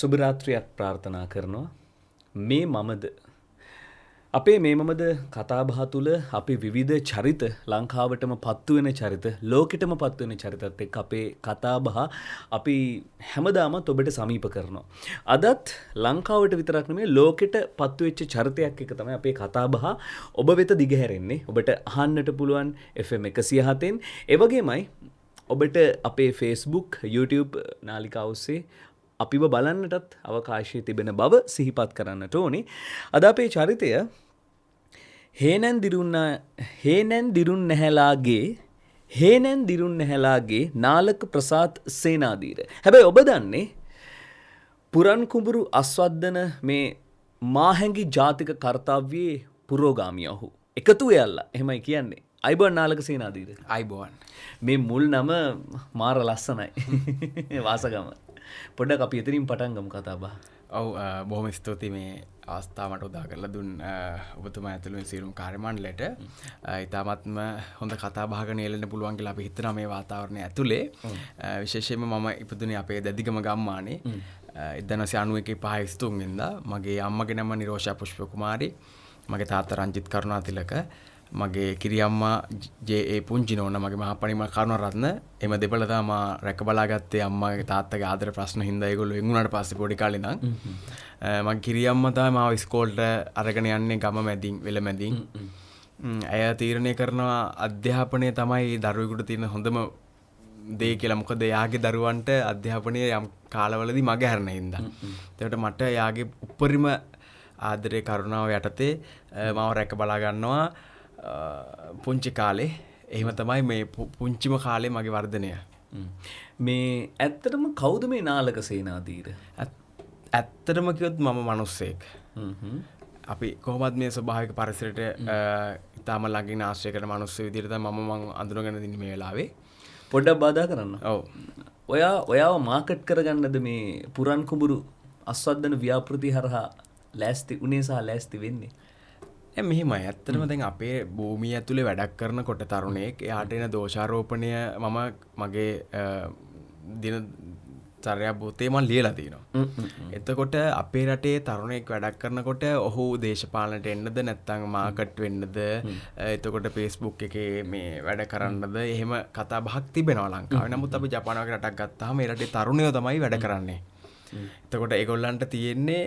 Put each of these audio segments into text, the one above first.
සුබ රාත්‍රියක් ප්‍රාර්ථනා කරනවා. මේ මමද අපේ මේ මමද කතාබහ තුළ අපි විවිධ චරිත ලංකාවටම පත්තු වෙන චරිත ලෝකෙටම පත්තු වෙන චරිතත් එක්ක අපේ කතාබහ අපි හැමදාමත් ඔබට සමීප කරනවා. අදත් ලංකාවට විතරක් නෙමෙයි ලෝකෙට පත්තු වෙච්ච චරිතයක් එක තමයි අපේ කතාබහ ඔබ වෙත දිගහැරෙන්නේ. ඔබට අහන්නට පුළුවන් FM 107න්. ඒ වගේමයි ඔබට අපේ Facebook, YouTube නාලිකාව ඔස්සේ අපිව බලන්නටත් අවකාශය තිබෙන බව සිහිපත් කරන්නට ඕනේ. අද අපේ චරිතය හේනන් දිරුන් නැහැලාගේ නාලක ප්‍රසාද් සේනාධීර. හැබැයි ඔබ දන්නේ පුරන් කුඹුරු අස්වද්දන මේ මාහැඟි ජාතික කර්තව්‍යයේ පුරෝගාමිය ඔහු. එකතු වෙයල්ලා එහෙමයි කියන්නේ. අයිබෝන් නාලක සේනාධීර. අයිබෝන්. මේ මුල් නම මාර ලස්සනයි. වාසගම. පොඩ්ඩක් අපි එතනින් පටන් ගමු කතාබහ. ඔව් බොහොම ස්තුතියි මේ අවස්ථාවට උදා කරලා දුන් ඔබතුමා ඇතුළු සියලුම කාර්ය මණ්ඩලයට. ඉතාමත්ම හොඳ කතා බහක නියැලෙන්න පුළුවන් කියලා අපි හිතනවා මේ වාතාවරණය ඇතුලේ. විශේෂයෙන්ම මම ඉපදුනේ අපේ දැදිගම ගම්මානේ 1991 5 ස්තුන් වෙනිදා. මගේ අම්මගේ නම නිරෝෂා පුෂ්ප කුමාරි. මගේ තාත්තා රංජිත් කරුණාතිලක. මගේ කිරියම්මා ජේ පුංචි නෝනා මගේ මහපණිම කරුණාරත්න. එම දෙපළ තමයි රැක බලාගත්තේ අම්මාගේ තාත්තගේ ආදර ප්‍රශ්න හින්දා ඒගොල්ලෝ වෙන් වුණාට පස්සේ පොඩි කාලේ ඉඳන්. මගේ කිරියම්මා තමයි මාව ඉස්කෝලේට අරගෙන යන්නේ ගම මැදින් වෙල මැදින්. ඇය තීරණය කරනවා අධ්‍යාපනය තමයි දරුවෙකුට තියෙන හොඳම දේ කියලා. මොකද එයාගේ දරුවන්ට අධ්‍යාපනය යම් කාලවලදී මග හැරෙන හින්දා. ඒකට මට එයාගේ උපරිම ආදරේ කරුණාව යටතේ මාව රැක බලා ගන්නවා. පුංචි කාලේ එහෙම තමයි මේ පුංචිම කාලේ මගේ වර්ධනය. මේ ඇත්තටම කවුද මේ නාලක සේනාධීර? ඇත්තටම කිව්වොත් මම මිනිස්සෙක්. අපි කොහොමද මේ ස්වභාවික පරිසරයට ඉතාම ළඟින් ආශ්‍රය කරන මිනිස්සු විදිහට තමයි මම අඳුනගෙන ඉන්නේ මේ වෙලාවේ. පොඩ්ඩක් බාධා කරන්න. ඔව්. ඔයාව මාකට් කරගන්නද මේ පුරන් කුඹුරු අස්වද්දන ව්‍යාපෘති හරහා ලෑස්ති උනේ සහ ලෑස්ති වෙන්නේ? මෙහෙමයි. ඇත්තටම දැන් අපේ භූමිය ඇතුලේ වැඩක් කරනකොට තරුණයෙක් එයාට එන දෝෂාරෝපණය මම මගේ දිනචර්යා පොතේ මම ලියලා තියෙනවා. එතකොට අපේ රටේ තරුණයෙක් වැඩක් කරනකොට ඔහු දේශපාලනට එන්නද නැත්නම් මාකට් වෙන්නද එතකොට Facebook එකේ මේ වැඩ කරන්නද එහෙම කතා බහක් තිබෙනවා ලංකාවේ. නමුත් අපි ජපාන වගේ රටක් ගත්තාම මේ රටේ තරුණයෝ තමයි වැඩ කරන්නේ. එතකොට ඒගොල්ලන්ට තියෙන්නේ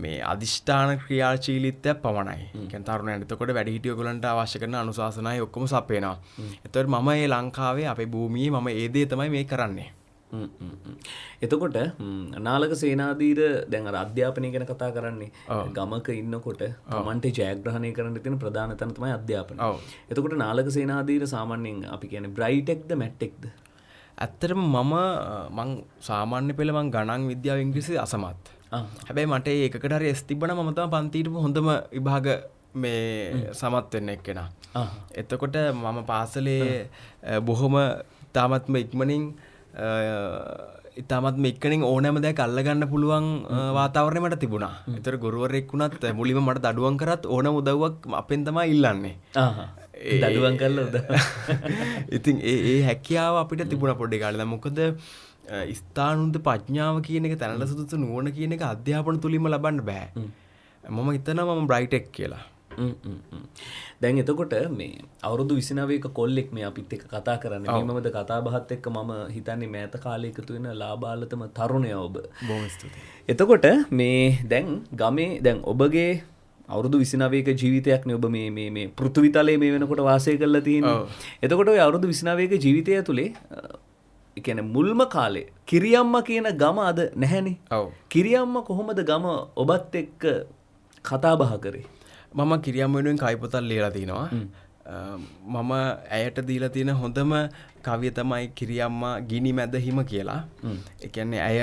මේ අදිෂ්ඨාන ක්‍රියාශීලීත්වයක් පමණයි. කියන්නේ තරුණයන්ට. එතකොට වැඩිහිටියෝ ඒගොල්ලන්ට අවශ්‍ය කරන අනුශාසනායි ඔක්කොම සපයනවා. එතකොට මම මේ ලංකාවේ අපේ භූමියේ මම ඒ දේ තමයි මේ කරන්නේ. එතකොට නාලක සේනාධීර දැන් අර අධ්‍යාපනය ගැන කතා කරන්නේ. ගමක ඉන්නකොට තමන්ට ජයග්‍රහණය කරන්න තියෙන ප්‍රධාන තැන තමයි අධ්‍යාපනය. එතකොට නාලක සේනාධීර සාමාන්‍යයෙන් අපි කියන්නේ බ්‍රයිටෙක්ද මැට්ටෙක්ද? ඇත්තටම මං සාමාන්‍ය පෙළ මං ගණන් විද්‍යාව ඉංග්‍රීසි අසමත්. හැබැයි මට ඒකකට හරි S තිබ්බනම් මම තමයි පන්තියට හොඳම විභාග මේ සමත් වෙන්න එක්කෙනා. එතකොට මම පාසලේ බොහොම ඉතාමත්ම ඉක්මනින් ඕනෑම දෙයක් අල්ලගන්න පුළුවන් වාතාවරණය මට තිබුණා. ඒතර ගුරුවරයෙක් වුණත් මුලින්ම මට දඩුවම් කරත් ඕනම උදව්වක් අපෙන් තමයි ඉල්ලන්නේ. දඩුවම් කරලා ඉතින් ඒ හැකියාව අපිට තිබුණා පොඩි කාලේ. දැන් මොකද ස්ථානුන්ත ප්‍රඥාව කියන එක තැනට සුදුසු නුවණ කියන එක අධ්‍යාපන තුලින්ම ලබන්න බෑ. මම හිතනවා මම බ්‍රයිටෙක් කියලා. දැන් එතකොට මේ අවුරුදු 29ක කොල්ලෙක් මේ අපිත් එක්ක කතා කරන්නේ. මේ මමද කතා බහත් එක්ක මම හිතන්නේ මෑත කාලේ එකතු වෙන ලාබාලතම තරුණයා ඔබ. බොහොම ස්තුතියි. එතකොට මේ දැන් ගමේ දැන් ඔබගේ අවුරුදු 29ක ජීවිතයක්නේ ඔබ මේ පෘථිවි තලයේ මේ වෙනකොට වාසය කරලා තියෙන්නේ. එතකොට ඔය අවුරුදු 29ක ජීවිතය ඇතුලේ ඒ කියන්නේ මුල්ම කාලේ කිරියම්මා කියන ගම අද නැහැනේ. ඔව්. කිරියම්මා කොහොමද ගම ඔබත් එක්ක කතා බහ කරේ? මම කිරියම්මා වෙනුවෙන් කවි පොතක් ලියලා තිනවා. මම ඇයට දීලා තියෙන හොඳම කවිය තමයි කිරියම්මා ගිනි මැද හිම කියලා. ඒ කියන්නේ ඇය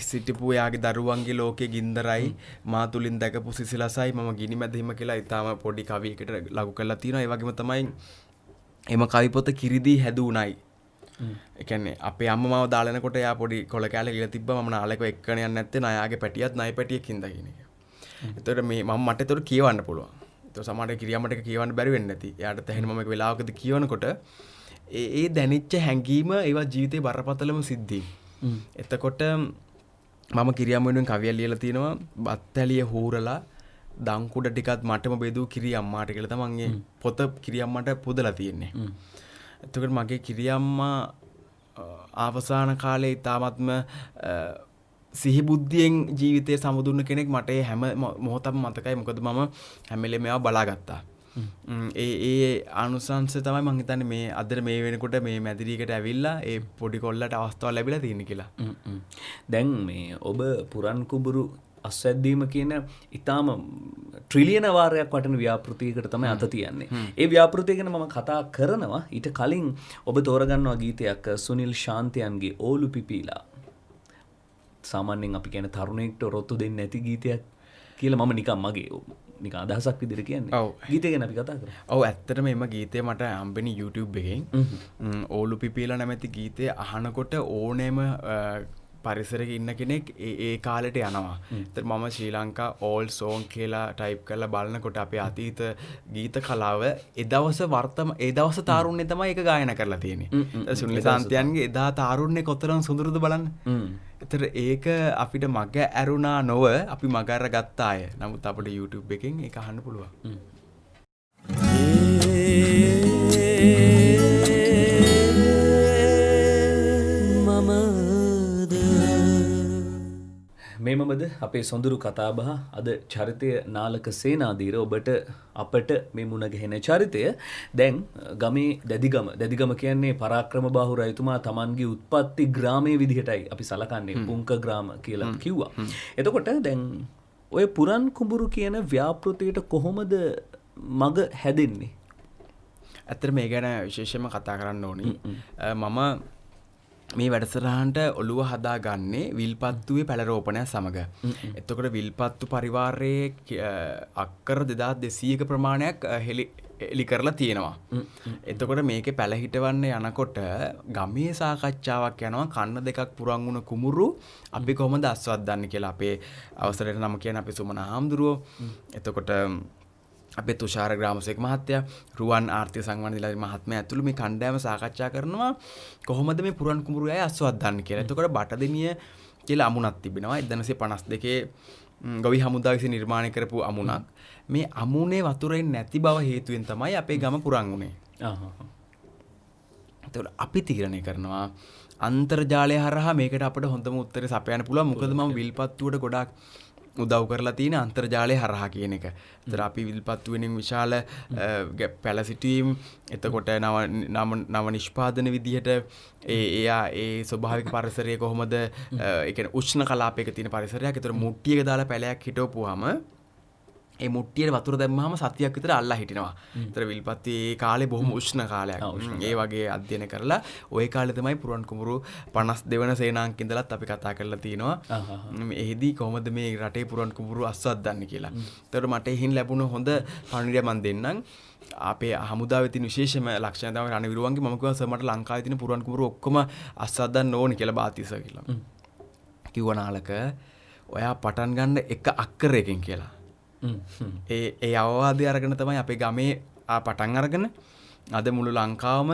සිටිපු එයාගේ දරුවන්ගේ ලෝකයේ ගින්දරයි මා තුලින් දැකපු සිසිලසයි මම ගිනි මැද හිම කියලා ඊටාම පොඩි කවියකට ලඝු කරලා තිනවා. ඒ වගේම තමයි එම කවි පොත කිරිදී හැදුණයි. ඒ කියන්නේ අපේ අම්මා මාව දාලා යනකොට එයා පොඩි කොළ කෑල්ල කියලා තිබ්බා. මම නාලේක එක්කන යන්නේ නැත්තේ නායාගේ පැටියත් ණය පැටියෙක් හින්දා කියන එක. එතකොට මේ මට ඒතකොට කියවන්න පුළුවන්. ඒතකොට සමහරට කිරියම්මට එක කියවන්න බැරි වෙන්නේ නැති. එයාට තැහෙන මම එක වෙලාවකදී කියවනකොට ඒ දැනෙච්ච හැඟීම ඒවා ජීවිතේ බරපතලම සිද්ධි. එතකොට මම කිරියම් වෙනුවෙන් කවියක් ලියලා තිනවා බත්තැලිය හූරලා දංකුඩ ටිකත් මටම බෙදූ කිරි අම්මාට කියලා තමයි මේ පොත කිරි අම්මට පුදලා තියෙන්නේ. එතකොට මගේ කිරි අම්මා අවසාන කාලේ ඊ타ත්ම සිහි බුද්ධියෙන් ජීවිතේ සමුදුන්න කෙනෙක් මට හැම මොහොතම මතකයි. මොකද මම හැම වෙලේම ඒවා බලාගත්තා. ඒ අනුසංශය තමයි මම හිතන්නේ මේ අද මේ වෙනකොට මේ මැදිරියකට ඇවිල්ලා ඒ පොඩි කොල්ලට අවස්ථාව ලැබිලා තියෙන කියලා. දැන් මේ ඔබ පුරන් කුඹුරු අස්වැද්දීම කියන ඊටාම ට්‍රිලියන වාරයක් වටන ව්‍යාපෘතියකට තමයි අත තියන්නේ. ඒ ව්‍යාපෘතිය ගැන මම කතා කරනවා. ඊට කලින් ඔබ තෝරගන්නවා ගීතයක් සුනිල් ශාන්තයන්ගේ ඕලු පිපිලා. සාමාන්‍යයෙන් අපි කියන තරුණයෙක්ට රොත්තු දෙන්නේ නැති ගීතයක් කියලා මම නිකන් මගේ නිකන් අදහසක් විදිහට කියන්නේ. ගීතය ගැන අපි කතා කරමු. ඔව් ඇත්තටම මේ ගීතය මට හම්බෙන්නේ YouTube එකෙන්. ඕලු පිපිලා නැමැති ගීතය අහනකොට ඕනෑම පරිසරයක ඉන්න කෙනෙක් ඒ කාලෙට යනවා. ඒතර මම ශ්‍රී ලංකා ඕල් සෝන් කියලා ටයිප් කරලා බලනකොට අපේ අතීත ගීත කලාව ඒ දවස් තාරුණ්‍ය තමයි ඒක ගායනා කරලා තියෙන්නේ. සුනිල් සාන්තයන්ගේ එදා තාරුණ්‍ය කොතරම් සුන්දරද බලන්න. ඒතර ඒක අපිට මග ඇරුණා නොව අපි මග අර ගත්ත අය. නමුත් අපිට YouTube එකෙන් ඒක අහන්න පුළුවන්. මේමමද අපේ සොඳුරු කතාබහ අද චරිතය නාලක සේනාධීර ඔබට අපට මේ මුණ ගැහෙන චරිතය දැන් ගමේ දැදිගම කියන්නේ පරාක්‍රම බාහු රජතුමා තමන්ගේ උත්පත්ති ග්‍රාමයේ විදිහටයි අපි සලකන්නේ පුංක ග්‍රාම කියලා කිව්වා. එතකොට දැන් ඔය පුරන් කුඹුරු කියන ව්‍යාපෘතියට කොහොමද මග හැදෙන්නේ? ඇත්තට මේ ගැන විශේෂයෙන්ම කතා කරන්න ඕනි. මම මේ වැඩසටහනට ඔළුව හදාගන්නේ විල්පත්තුවේ පැලරෝපණය සමග. එතකොට විල්පත්තු පරිවාරයේ අක්කර 2200ක ප්‍රමාණයක් එලි කරලා තියෙනවා. එතකොට මේකේ පැල හිටවන්න යනකොට ගමේ සාකච්ඡාවක් යනවා කන්න දෙකක් පුරන් වුණ කුඹුරු අපි කොහොමද අස්වද්දන්නේ කියලා. අපේ අවසරයට නම කියන අපේ සුමන හාමුදුරුවෝ. එතකොට අපේ තුෂාර ග්‍රාමසේක මහත්තයා රුවන් ආර්ථික සංවර්ධන මහත්මයා ඇතුළු මේ කණ්ඩායම සාකච්ඡා කරනවා කොහොමද මේ පුරන් කුඹුරු අය අස්වද්දන්නේ කියලා. එතකොට බටදෙනිය කියලා අමුණක් තිබෙනවා 1952 ගොවි හමුදාව විසින් නිර්මාණය කරපු අමුණක්. මේ අමුණේ වතුරෙන් නැති බව හේතුවෙන් තමයි අපේ ගම පුරන් වුණේ. එතකොට අපි තීරණය කරනවා අන්තර්ජාලය හරහා මේකට අපිට හොඳම උත්තරේ සපයන්න පුළුවන්. මොකද මම විල්පත්තුවට ගොඩාක් උදව් කරලා තියෙන අන්තර්ජාලය හරහා කියන එක. ඒතර අපි විල්පත්තු වෙනින් විශාල පැල සිටීම් එතකොට නව නිෂ්පාදන විදිහට ඒ ස්වභාවික පරිසරය කොහොමද ඒ කියන්නේ උෂ්ණ කලාපයක තියෙන පරිසරයක්. ඒතර මුට්ටියක දාලා පැලයක් හිටවපුවාම ඒ මුට්ටියට වතුර දැම්මහම සතියක් විතර අල්ලා හිටිනවා. ඒතර විල්පත්ති ඒ කාලේ බොහොම උෂ්ණ කාලයක්. ඒ වගේ අධ්‍යයන කරලා ওই කාලේ තමයි පුරන් කුඹුරු 52 වෙනි සේනාංක ඉඳලත් අපි කතා කරලා තිනවා. එහිදී කොහොමද මේ රටේ පුරන් කුඹුරු අස්වද්දන්නේ කියලා. ඒතර මට එහින් ලැබුණ හොඳ පණිවිඩය මම දෙන්නම්. අපේ හමුදාවේ තියෙන විශේෂම ලක්ෂණ තමයි රණවිරුවන්ගේ මම කිව්වා සර් මට ලංකාවේ තියෙන පුරන් කුඹුරු ඔක්කොම අස්වද්දන්න ඕනේ කියලා බාතිස කියලා. කිව්වා නාලක ඔයා පටන් ගන්න එක අක්කරයකින් කියලා. ඒ අවවාදය අරගෙන තමයි අපේ ගමේ පටන් අරගෙන අද මුළු ලංකාවම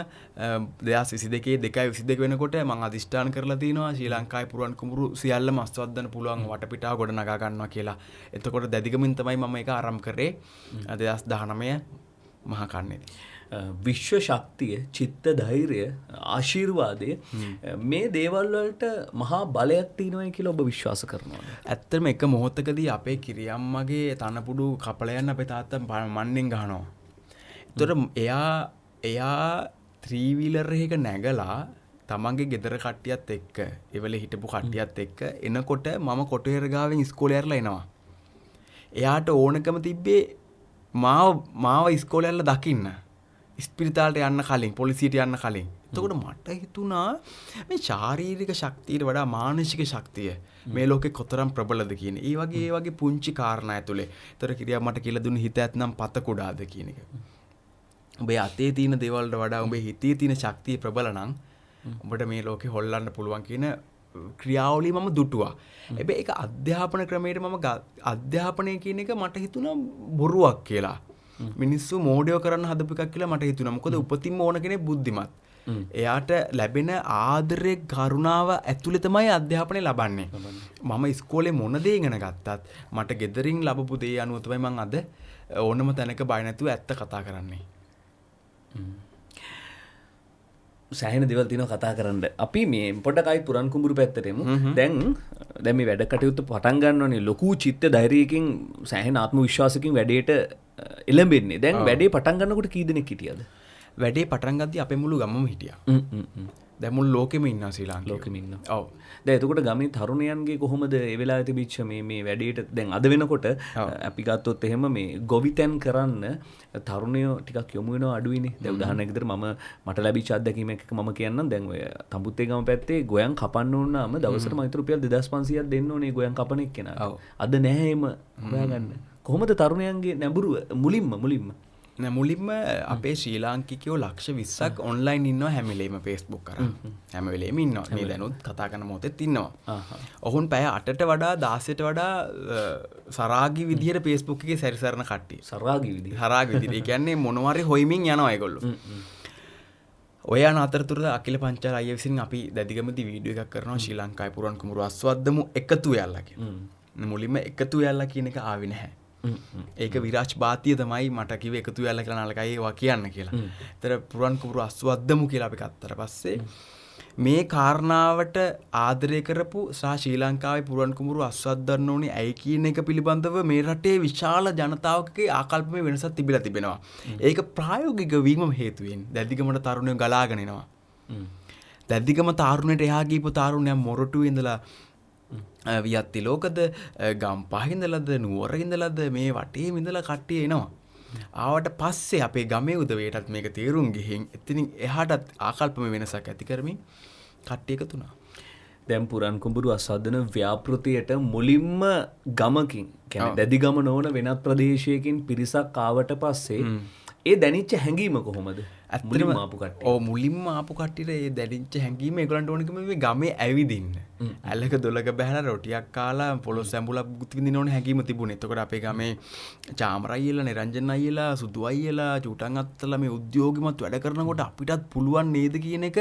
2022 වෙනකොට මම අධිෂ්ඨාන කරලා තිනවා ශ්‍රී ලංකාවේ පුරන් කුඹුරු සියල්ලම අස්වද්දන්න පුළුවන් වටපිටාව ගොඩ නගා ගන්නවා කියලා. එතකොට දැදිගමින් තමයි මම ඒක ආරම්භ කරේ 2019 මහා කන්නේදී. විශ්ව ශක්තිය, චිත්ත ධෛර්යය, ආශිර්වාදය මේ දේවල් වලට මහා බලයක් තියෙනවා කියලා ඔබ විශ්වාස කරනවද? ඇත්තටම එක මොහොතකදී අපේ කිරියම්මගේ තනපුඩු කපලයන් අපේ තාත්තා මන්නෙන් ගහනවා. ඒතකොට එයා 3 wheeler එකක නැගලා තමන්ගේ ගෙදර කට්ටියත් එක්ක එවල හිටපු කට්ටියත් එක්ක එනකොට මම කොටේර ගාවෙන් ඉස්කෝලේ යරලා එනවා. එයාට ඕනකම තිබ්බේ මාව ඉස්කෝලේ යරලා දකින්න. ස්පිරිතාලට යන්න කලින් පොලිසියට යන්න කලින්. එතකොට මට හිතුණා මේ ශාරීරික ශක්තියට වඩා මානසික ශක්තිය මේ ලෝකේ කොතරම් ප්‍රබලද කියන. ඒ වගේ පුංචි කාරණා ඇතුලේ. ඒතර කිරියා මට කියලා දුන්න හිත ඇත්නම් පත කුඩාද කියන එක. ඔබේ අතේ තියෙන දේවල් වලට වඩා ඔබේ හිතේ තියෙන ශක්තිය ප්‍රබල නම් ඔබට මේ ලෝකේ හොල්ලන්න පුළුවන් කියන ක්‍රියාවලිය මම දුටුවා. හැබැයි ඒක අධ්‍යාපන ක්‍රමයට මම අධ්‍යාපනය කියන එක මට හිතුණා බොරුවක් කියලා. මිනිස්සු මෝඩයෝ කරන්න හදපු එකක් කියලා මට හිතුණා. මොකද උපතින්ම ඕන කෙනෙක් බුද්ධිමත්. එයාට ලැබෙන ආදරේ කරුණාව ඇතුළේ තමයි අධ්‍යාපනය ලබන්නේ. මම ඉස්කෝලේ මොන දේ ඉගෙන ගත්තත් මට ගෙදරින් ලැබපු දේ අනුව තමයි මම අද ඕනම තැනක බය නැතුව ඇත්ත කතා කරන්නේ. සෑහෙන දේවල් තියෙනවා කතා කරන්න. අපි මේ පොඩ්ඩකයි පුරන් කුඹුරු පැත්තට එමු. දැන් මේ වැඩ කටයුතු පටන් ගන්නවනේ ලොකු චිත්ත ධෛර්යයකින් සෑහෙන ආත්ම විශ්වාසකින් වැඩේට එළඹෙන්නේ. දැන් වැඩේ පටන් ගන්නකොට කී දෙනෙක් හිටියද? වැඩේ පටන් ගද්දී අපේ මුළු ගමම හිටියා. දැන් මුළු ලෝකෙම ඉන්නවා ශ්‍රී ලාංකිකයෝ. ලෝකෙම ඉන්නවා. ඔව්. දැන් එතකොට ගමේ තරුණයන්ගේ කොහොමද ඒ වෙලාවේ තිබිච්ච මේ වැඩේට දැන් අද වෙනකොට අපි ගත්තොත් එහෙම මේ ගොවිතැන් කරන්න තරුණයෝ ටිකක් යොමු වෙනවා අඩුයිනේ. දැන් උදාහරණයක් විදිහට මට ලැබිච්ච අත්දැකීමක් එක මම කියන්නම්. දැන් ඔය තඹුත්තේ ගම පැත්තේ ගොයන් කපන්න ඕන නම් දවසට මම රුපියල් 2500ක් දෙන්න ඕනේ ගොයන් කපන එක්කෙනාට. අද නැහැ එහෙම හොයාගන්න. කොහොමද තරුණයන්ගේ නැඹුරුව මුලින්ම මුලින්ම අපේ ශ්‍රී ලාංකිකයෝ ලක්ෂ 20ක් ඔන්ලයින් ඉන්නවා හැම වෙලේම Facebook කරා. හැම වෙලේම ඉන්නවා. මේ දැනුත් කතා කරන මොහොතෙත් ඉන්නවා. ඔවුන් පැය 8ට වඩා 16ට වඩා සරාගී විදියට Facebook එකේ සැරිසරන කට්ටිය. සරාගී විදියට. ඒ කියන්නේ මොනවාරි හොයමින් යනවා ඒගොල්ලෝ. ඔය යන අතරතුර අකිල පංචාල අයියා විසින් අපි දැදිගමදී වීඩියෝ එකක් කරනවා ශ්‍රී ලංකාවේ පුරන් කුඹුරු අස්වද්දමු එකතු වෙලා කියලා. මුලින්ම එකතු වෙලා කියන එක ආවේ නැහැ. ඒක විරාජ් බාතිය තමයි මට කිව්වේ එකතු වෙලා කියලා නලකයි ඒවා කියන්න කියලා. ඒතර පුරන් කුඹුරු අස්වද්දමු කියලා අපි ගත්තට පස්සේ මේ කාරණාවට ආදරය කරපු ශ්‍රී ලංකාවේ පුරන් කුඹුරු අස්වද්දන්න ඕනේ ඇයි කියන එක පිළිබඳව මේ රටේ විශාල ජනතාවකගේ ආකල්පමය වෙනසක් තිබිලා තිබෙනවා. ඒක ප්‍රායෝගික වීමම හේතුවෙන් දැද්දිගමට තරුණයෝ ගලාගෙන එනවා. දැද්දිගම තාරුණයට එහා ගිහපු තාරුණයන් මොරටුවේ ඉඳලා වියත්ති ලෝකද ගම්පහ ඉඳලාද නුවර ඉඳලාද මේ වටේම ඉඳලා කට්ටිය එනවා. ආවට පස්සේ අපේ ගමේ උදවියටත් මේක තේරුම් ගිහින් එතනින් එහාටත් ආකල්පම වෙනසක් ඇති කරමින් කට්ටිය එකතු වුණා. දැන් පුරන් කුඹුරු අස්වද්දන ව්‍යාපෘතියට මුලින්ම ගමකින් කියන්නේ දැදිගම නොවන වෙනත් ප්‍රදේශයකින් පිරිසක් ආවට පස්සේ ඒ දැනිච්ච හැඟීම කොහොමද? මුලින්ම ආපු කට්ටිය. ඔව් මුලින්ම ආපු කට්ටියට ඒ දැනිච්ච හැඟීම ඒගොල්ලන්ට ඕනකම මේ ගමේ ඇවිදින්න. ඇලක දොලක බහැලා රොටියක් කාලා පොළොස් ඇඹුලක් බුත් විඳින්න ඕන හැඟීම තිබුණේ. එතකොට අපේ ගමේ චාමර අයියලා, නිරංජන අයියලා, සුදු අයියලා, චූටන් අත්තලා මේ උද්‍යෝගිමත් වැඩ කරනකොට අපිටත් පුළුවන් නේද කියන එක.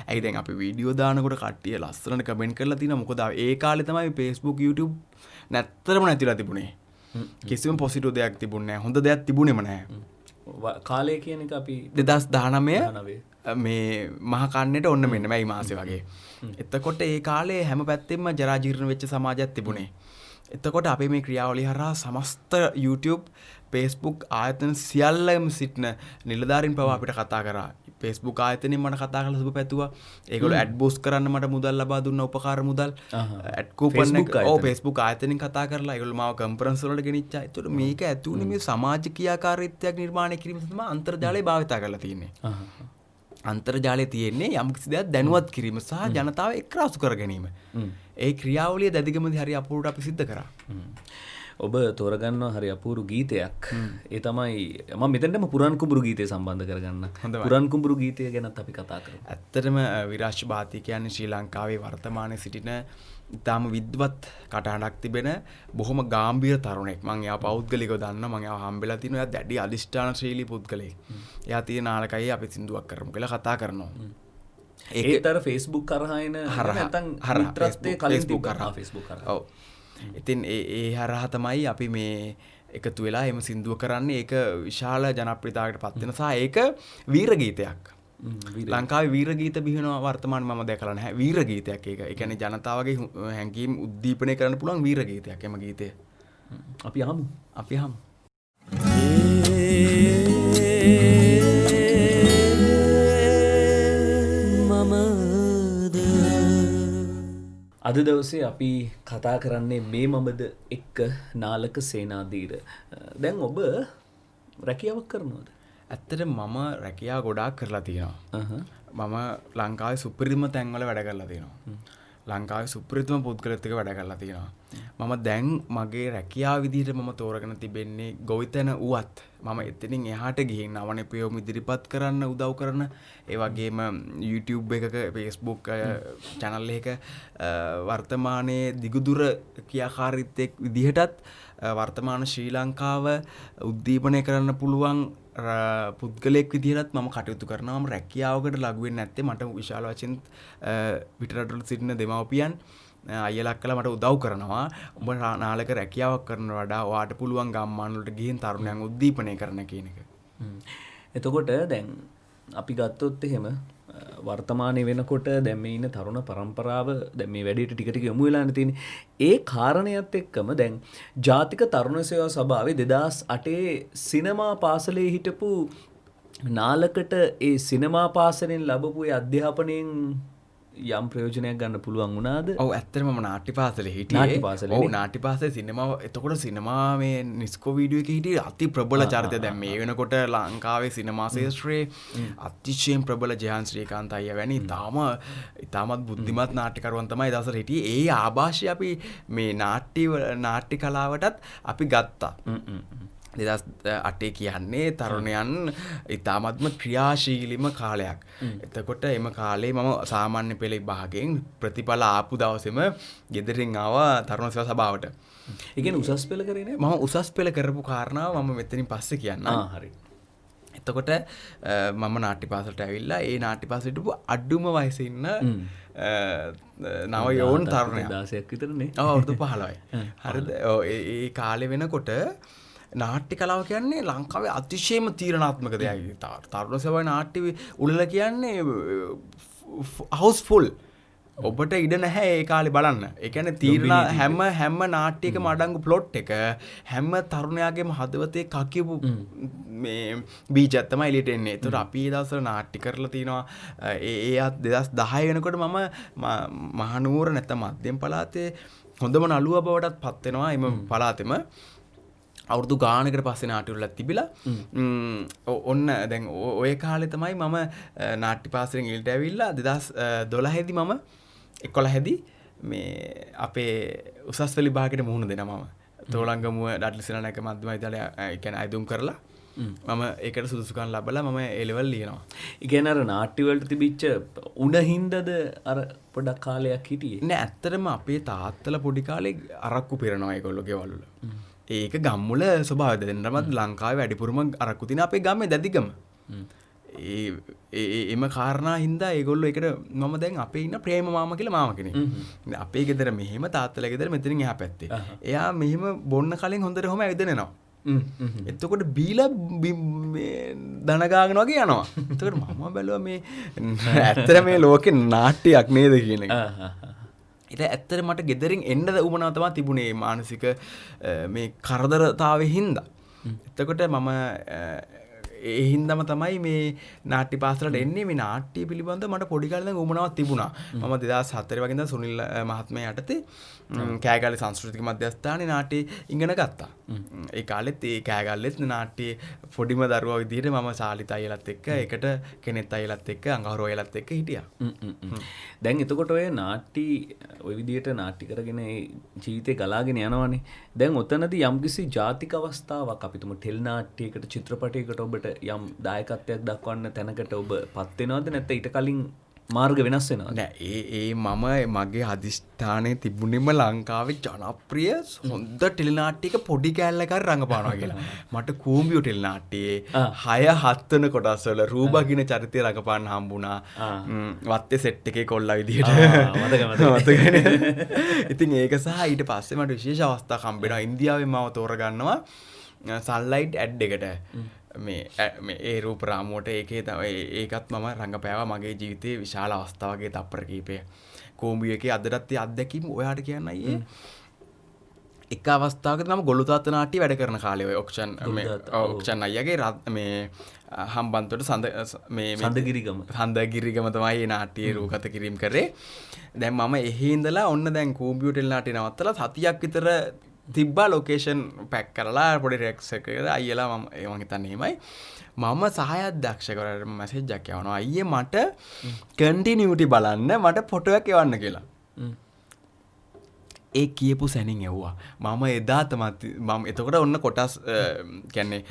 ඇයි දැන් අපි වීඩියෝ දානකොට කට්ටිය ලස්සනට කමෙන්ට් කරලා තිනවා. මොකද ඒ කාලේ තමයි Facebook YouTube නැත්තරම නැතිලා තිබුණේ. කිසිම පොසිටිව් දෙයක් තිබුණේ නැහැ. හොඳ දෙයක් තිබුණේම නැහැ. කාලය කියන එක අපි 2019 මේ මහ කන්නේට ඔන්න මෙන්න මැයි මාසේ වගේ. එතකොට ඒ කාලේ හැම පැත්තෙම ජරා ජීර්ණ වෙච්ච සමාජයක් තිබුණේ. එතකොට අපේ මේ ක්‍රියාවලිය හරහා සමස්ත YouTube Facebook ආයතන සියල්ලම සිටින නිලධාරීන් පවා අපිට කතා කරා. Facebook ආයතනෙන් මට කතා කරලා සුබ පැතුවා. ඒගොල්ලෝ ඇඩ් බූස්ට් කරන්න මට මුදල් ලබා දුන්නා උපකාර මුදල්. ඇඩ් කූපන් එක Facebook ආයතනෙන් කතා කරලා ඒගොල්ලෝ මාව කන්ෆරන්ස් වලට ගෙනිච්චා. ඒතකොට මේක ඇතුළේ මේ සමාජ ක්‍රියාකාරීත්වයක් නිර්මාණය කිරීම තමයි අන්තර්ජාලය භාවිතා කරලා තියෙන්නේ. අන්තර්ජාලයේ තියෙන්නේ යම්කිසි දෙයක් දැනුවත් කිරීම සහ ජනතාව එක්රාසු කර ගැනීම. ඒ ක්‍රියාවලිය දැදිගමදී හරි අපූර්වට අපි සිද්ධ කරා. ඔබ තෝරගන්නවා හරි අපූරු ගීතයක්. ඒ තමයි මම මෙතනටම පුරන් කුඹුරු ගීතය සම්බන්ධ කරගන්න. පුරන් කුඹුරු ගීතය ගැනත් අපි කතා කරමු. ඇත්තටම විරාජ් බාති කියන්නේ ශ්‍රී ලංකාවේ වර්තමානයේ සිටින ඉතාම විද්වත් කටහඬක් තිබෙන බොහොම ගාම්භීර තරුණෙක්. මම එයා පෞද්ගලිකව දන්නවා. මම එයාව හම්බෙලා තිනවා. එයා දැඩි අධිෂ්ඨානශීලී පුද්ගලෙක්. එයා තියෙන ආලකයි අපි සින්දුවක් කරමු කියලා කතා කරනවා. ඒතර Facebook කරහා එන නැත්නම් මිත්‍රත්වයේ කලින් තිබ්බා Facebook කරා. ඔව්. ඉතින් ඒ හරහා තමයි අපි මේ එකතු වෙලා එම සින්දුව කරන්නේ. ඒක විශාල ජනප්‍රියතාවයකට පත් වෙන සහ ඒක වීර ගීතයක්. ලංකාවේ වීර ගීත බිහිවෙනවා වර්තමානයේ මම දැකලා නැහැ. වීර ගීතයක් ඒක. ඒ කියන්නේ ජනතාවගේ හැඟීම් උද්දීපනය කරන්න පුළුවන් වීර ගීතයක් එම ගීතය. අපි අහමු. අද දවසේ අපි කතා කරන්නේ මේ මමද එක්ක නාලක සේනාධීර. දැන් ඔබ රැකියාවක් කරනවද? ඇත්තට මම රැකියාව ගොඩාක් කරලා තියෙනවා. මම ලංකාවේ සුපිරිම තැන්වල වැඩ කරලා තියෙනවා. ලංකාවේ සුපිරිම පුද්ගලයෙක් එක්ක වැඩ කරලා තියෙනවා. මම දැන් මගේ රැකියාව විදිහට මම තෝරගෙන තිබෙන්නේ ගොවිතැන වුවත් මම එතනින් එහාට ගිහින් අවනපියෝම ඉදිරිපත් කරන්න උදව් කරන ඒ වගේම YouTube එකක Facebook channel එකක වර්තමානයේ දිගුදුර ක්‍රියාකාරීත්වයක් විදිහටත් වර්තමාන ශ්‍රී ලංකාව උද්දීපනය කරන්න පුළුවන් පුද්ගලයෙක් විදිහටත් මම කටයුතු කරනවා. මම රැකියාවකට ලඟු වෙන්නේ නැත්තේ මට විශාල වශයෙන් පිටරටවල සිටින දෙමව්පියන් අයියලා කළා මට උදව් කරනවා. ඔබ නාලක රැකියාවක් කරන වඩා ඔයාට පුළුවන් ගම්මාන වලට ගිහින් තරුණයන් උද්දීපනය කරන කියන එක. එතකොට දැන් අපි ගත්තොත් එහෙම වර්තමානයේ වෙනකොට දැන් මේ ඉන්න තරුණ පරම්පරාව දැන් මේ වැඩේට ටික ටික යොමු වෙලානේ තියෙන්නේ. ඒ කාරණයත් එක්කම දැන් ජාතික තරුණ සේවා සභාවේ 2008 සිනමා පාසලේ හිටපු නාලකට ඒ සිනමා පාසලෙන් ලැබපු ඒ අධ්‍යාපනයෙන් යම් ප්‍රයෝජනයක් ගන්න පුළුවන් වුණාද? ඔව් ඇත්තටම මම නාට්‍ය පාසලේ හිටියේ. ඔව් නාට්‍ය පාසලේ සිනමාව එතකොට සිනමා මේ නිස්කෝ වීඩියෝ එකේ හිටියේ අති ප්‍රබල චරිතය. දැන් මේ වෙනකොට ලංකාවේ සිනමා ශාස්ත්‍රයේ අතිශයින් ප්‍රබල ජයන් ශ්‍රීකාන්ත අයියා වැනි ඉතාමත් බුද්ධිමත් නාට්‍යකරුවන් තමයි ඒ දවස්වල හිටියේ. ඒ ආభాෂය අපි මේ නාට්‍ය කලාවටත් අපි ගත්තා. 2008 කියන්නේ තරුණයන් ඉතාමත්ම ක්‍රියාශීලීම කාලයක්. එතකොට එම කාලේ මම සාමාන්‍ය පෙළ විභාගයෙන් ප්‍රතිඵල ආපු දවසේම ගෙදරින් ආවා තරුණ සේවා සභාවට. ඒ කියන්නේ උසස් පෙළ කරේ නේද? මම උසස් පෙළ කරපු කාරණාව මම මෙතනින් පස්සේ කියන්නම්. හරි. එතකොට මම නාට්‍ය පාසලට ඇවිල්ලා ඒ නාට්‍ය පාසලට හිටපු අඩුම වයසේ ඉන්න නව යෝන් තරුණයා 16ක් විතරනේ. ඔව් අවුරුදු 15යි. හරිද? ඒ කාලේ වෙනකොට නාට්‍ය කලාව කියන්නේ ලංකාවේ අතිශයම තීරණාත්මක දෙයක්. තරුණ සේවාවේ නාට්‍ය උළෙල කියන්නේ හවුස්ෆුල්. ඔබට ඉඩ නැහැ ඒ කාලේ බලන්න. ඒ කියන්නේ තීරණ හැම නාට්‍යයකම අඩංගු ප්ලොට් එක හැම තරුණයාගේම හදවතේ කකියපු මේ බීජයක් තමයි එළියට එන්නේ. ඒතර අපි ඒ දවස්වල නාට්‍ය කරලා තිනවා. ඒ 2010 වෙනකොට මම මහනුවර නැත්නම් මධ්‍යම පළාතේ හොඳම නළුවා බවටත් පත් වෙනවා. එම පළාතෙම අවුරුදු ගානකට පස්සේ නාට්‍ය වල තිබිලා ඔන්න දැන් ඔය කාලේ තමයි මම නාට්‍ය පාසලෙන් එළියට ඇවිල්ලා 2012 දී මම 11 දී මේ අපේ උසස් පෙළ විභාගයට මුහුණ දෙනවා මම. තෝලංගමුව ඩඩ්ලි සේනානායක මධ්‍යම විද්‍යාලය ඒ කියන්නේ අයදුම් කරලා මම ඒකට සුදුසුකම් ලැබලා මම ඒ ලෙවල් ලියනවා. ඒ කියන්නේ අර නාට්‍ය වලට තිබිච්ච උණහින්දද අර පොඩක් කාලයක් හිටියේ. නෑ ඇත්තටම අපේ තාත්තලා පොඩි කාලේ අරක්කු පිරනවා ඒගොල්ලෝ ගෙවල් වල. ඒක ගම්මුල ස්වභාවය. දෙන්නමත් ලංකාවේ වැඩිපුරම අරක්කු තින අපේ ගමේ දැදිගම. එම කාරණා හින්දා ඒගොල්ලෝ ඒකට මම දැන් අපේ ඉන්න ප්‍රේම මාමා කියලා මාමා කෙනෙක්. අපේ ගෙදර මෙහෙම තාත්තලා ගෙදර මෙතනින් එහා පැත්තේ. එයා මෙහෙම බොන්න කලින් හොඳට ඔහම ඇවිදෙනවා. එතකොට බීලා දන ගාගෙන වගේ යනවා. එතකොට මම බැලුවා මේ ඇත්තට මේ ලෝකේ නාට්‍යයක් නේද කියන එක. ඉතින් ඇත්තට මට ගෙදරින් එන්න උවමනාව තමයි තිබුණේ මානසික මේ කරදරතාවයේ හින්දා. එතකොට මම ඒ හින්දාම තමයි මේ නාට්‍ය පාසලට එන්නේ. මේ නාට්‍ය පිළිබඳව මට පොඩි කාලේ ඉඳන් උවමනාවක් තිබුණා. මම 2004 වගේ ඉඳන් සුනිල් මහත්මයා යටතේ කෑගල්ලේ සංස්කෘතික මධ්‍යස්ථානයේ නාට්‍ය ඉගෙන ගත්තා. ඒ කාලෙත් ඒ කෑගල්ලෙත් නාට්‍ය පොඩිම දරුවා විදිහට මම සාලිත අයියලත් එක්ක ඒකට කෙනෙත් අයියලත් එක්ක අඟහරු අයියලත් එක්ක හිටියා. දැන් එතකොට ඔය නාට්‍ය ඔය විදිහට නාට්‍ය කරගෙන ජීවිතේ ගලාගෙන යනවානේ. දැන් ඔතනදී යම්කිසි ජාතික අවස්ථාවක් අපි තුමු ටෙල් නාට්‍යයකට චිත්‍රපටයකට ඔබට යම් දායකත්වයක් දක්වන්න තැනකට ඔබ පත් වෙනවද නැත්නම් ඊට කලින් මාර්ග වෙනස් වෙනවද? නෑ මම මගේ අධිෂ්ඨානයේ තිබුණෙම ලංකාවේ ජනප්‍රිය හොඳ ටෙලි නාට්‍යයක පොඩි කෑල්ලක් හරි රඟපානවා කියලා. මට කූඹියෝ ටෙලි නාට්‍යයේ 6-7 වෙනි කොටස් වල රූබා කියන චරිතය රඟපාන්න හම්බුණා. වත්තේ සෙට් එකේ කොල්ලා විදිහට. මතකනේ. ඉතින් ඒක සහ ඊට පස්සේ මට විශේෂ අවස්ථාවක් හම්බ වෙනවා. ඉන්දියාවෙන් මාව තෝරගන්නවා සන්ලයිට් ඇඩ් එකට. මේ ඒ රූප රාමුවට ඒකත් මම රඟපෑවා. මගේ ජීවිතයේ විශාල අවස්ථාවකගේ තප්පර කීපය. කෝඹිය එකේ අදටත් අත්දැකීම් ඔයාට කියන්න අයියේ. එක අවස්ථාවකදී මම ගොළු තාත්ත නාට්‍ය වැඩ කරන කාලේ ඔය ඔක්ෂන් අයියාගේ මේ හම්බන්තොට සඳගිරිගම තමයි මේ නාට්‍යයේ රූපගත කිරීම කරේ. දැන් මම එහි ඉඳලා ඔන්න දැන් කෝම්පියුටර් නාට්‍ය නවත්තලා සතියක් විතර තිබ්බා ලොකේෂන් පැක් කරලා පොඩි රෙක්ස් එකක අයියලා මම හිතන්නේ එහෙමයි. මම සහායාධ්‍යක්ෂකවරයාට මැසේජ් එකක් යවනවා අයියේ මට කන්ටිනියුටි බලන්න මට ෆොටෝ එකක් එවන්න කියලා. ඒ කියපු සැනින් එව්වා. මම එදා තමත් මම එතකොට ඔන්න කොටස් කියන්නේ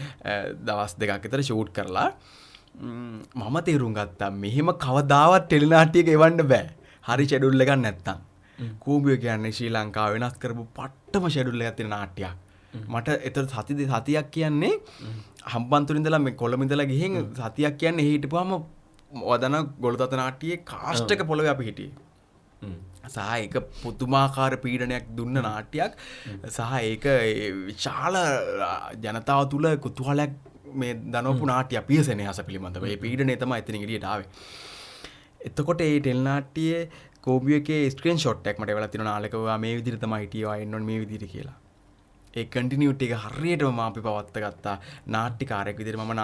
දවස් දෙකක් විතර ෂූට් කරලා මම තේරුම් ගත්තා මෙහෙම කවදාවත් ටෙලිනාට්‍යයක එවන්න බෑ. හරි ෂෙඩියුල් එකක් නැත්තම්. කූඹිය කියන්නේ ශ්‍රී ලංකාව වෙනස් කරපු පට්ටම ෂෙඩියුල් එකක් තියෙන නාට්‍යයක්. මට එතකොට සතියක් කියන්නේ හම්බන්තොට ඉඳලා මේ කොළඹ ඉඳලා ගිහින් සතියක් කියන්නේ එහි හිටපුවාම වදන ගොළුතත නාට්‍යයේ කාස්ට් එක පොළවේ අපි හිටියේ. සහ ඒක පුදුමාකාර පීඩනයක් දුන්න නාට්‍යයක් සහ ඒක විශාල ජනතාව තුළ කුතුහලයක් මේ දනවපු නාට්‍ය පියසෙනෙහස පිළිබඳව. ඒ පීඩනය තමයි එතනින් එළියට ආවේ. එතකොට ඒ ටෙල් නාට්‍යයේ කෝබියෝ එකේ ස්ක්‍රීන් ෂොට් එකක් මට එවලා තියෙනවා නාලකව මේ විදිහට තමයි හිටියා එන්න ඕනේ මේ විදිහට කියලා. ඒ කන්ටිනියුටි එක හරියටම මම අපි පවත්ත ගත්තා නාට්‍යකාරයෙක් විදිහට. මම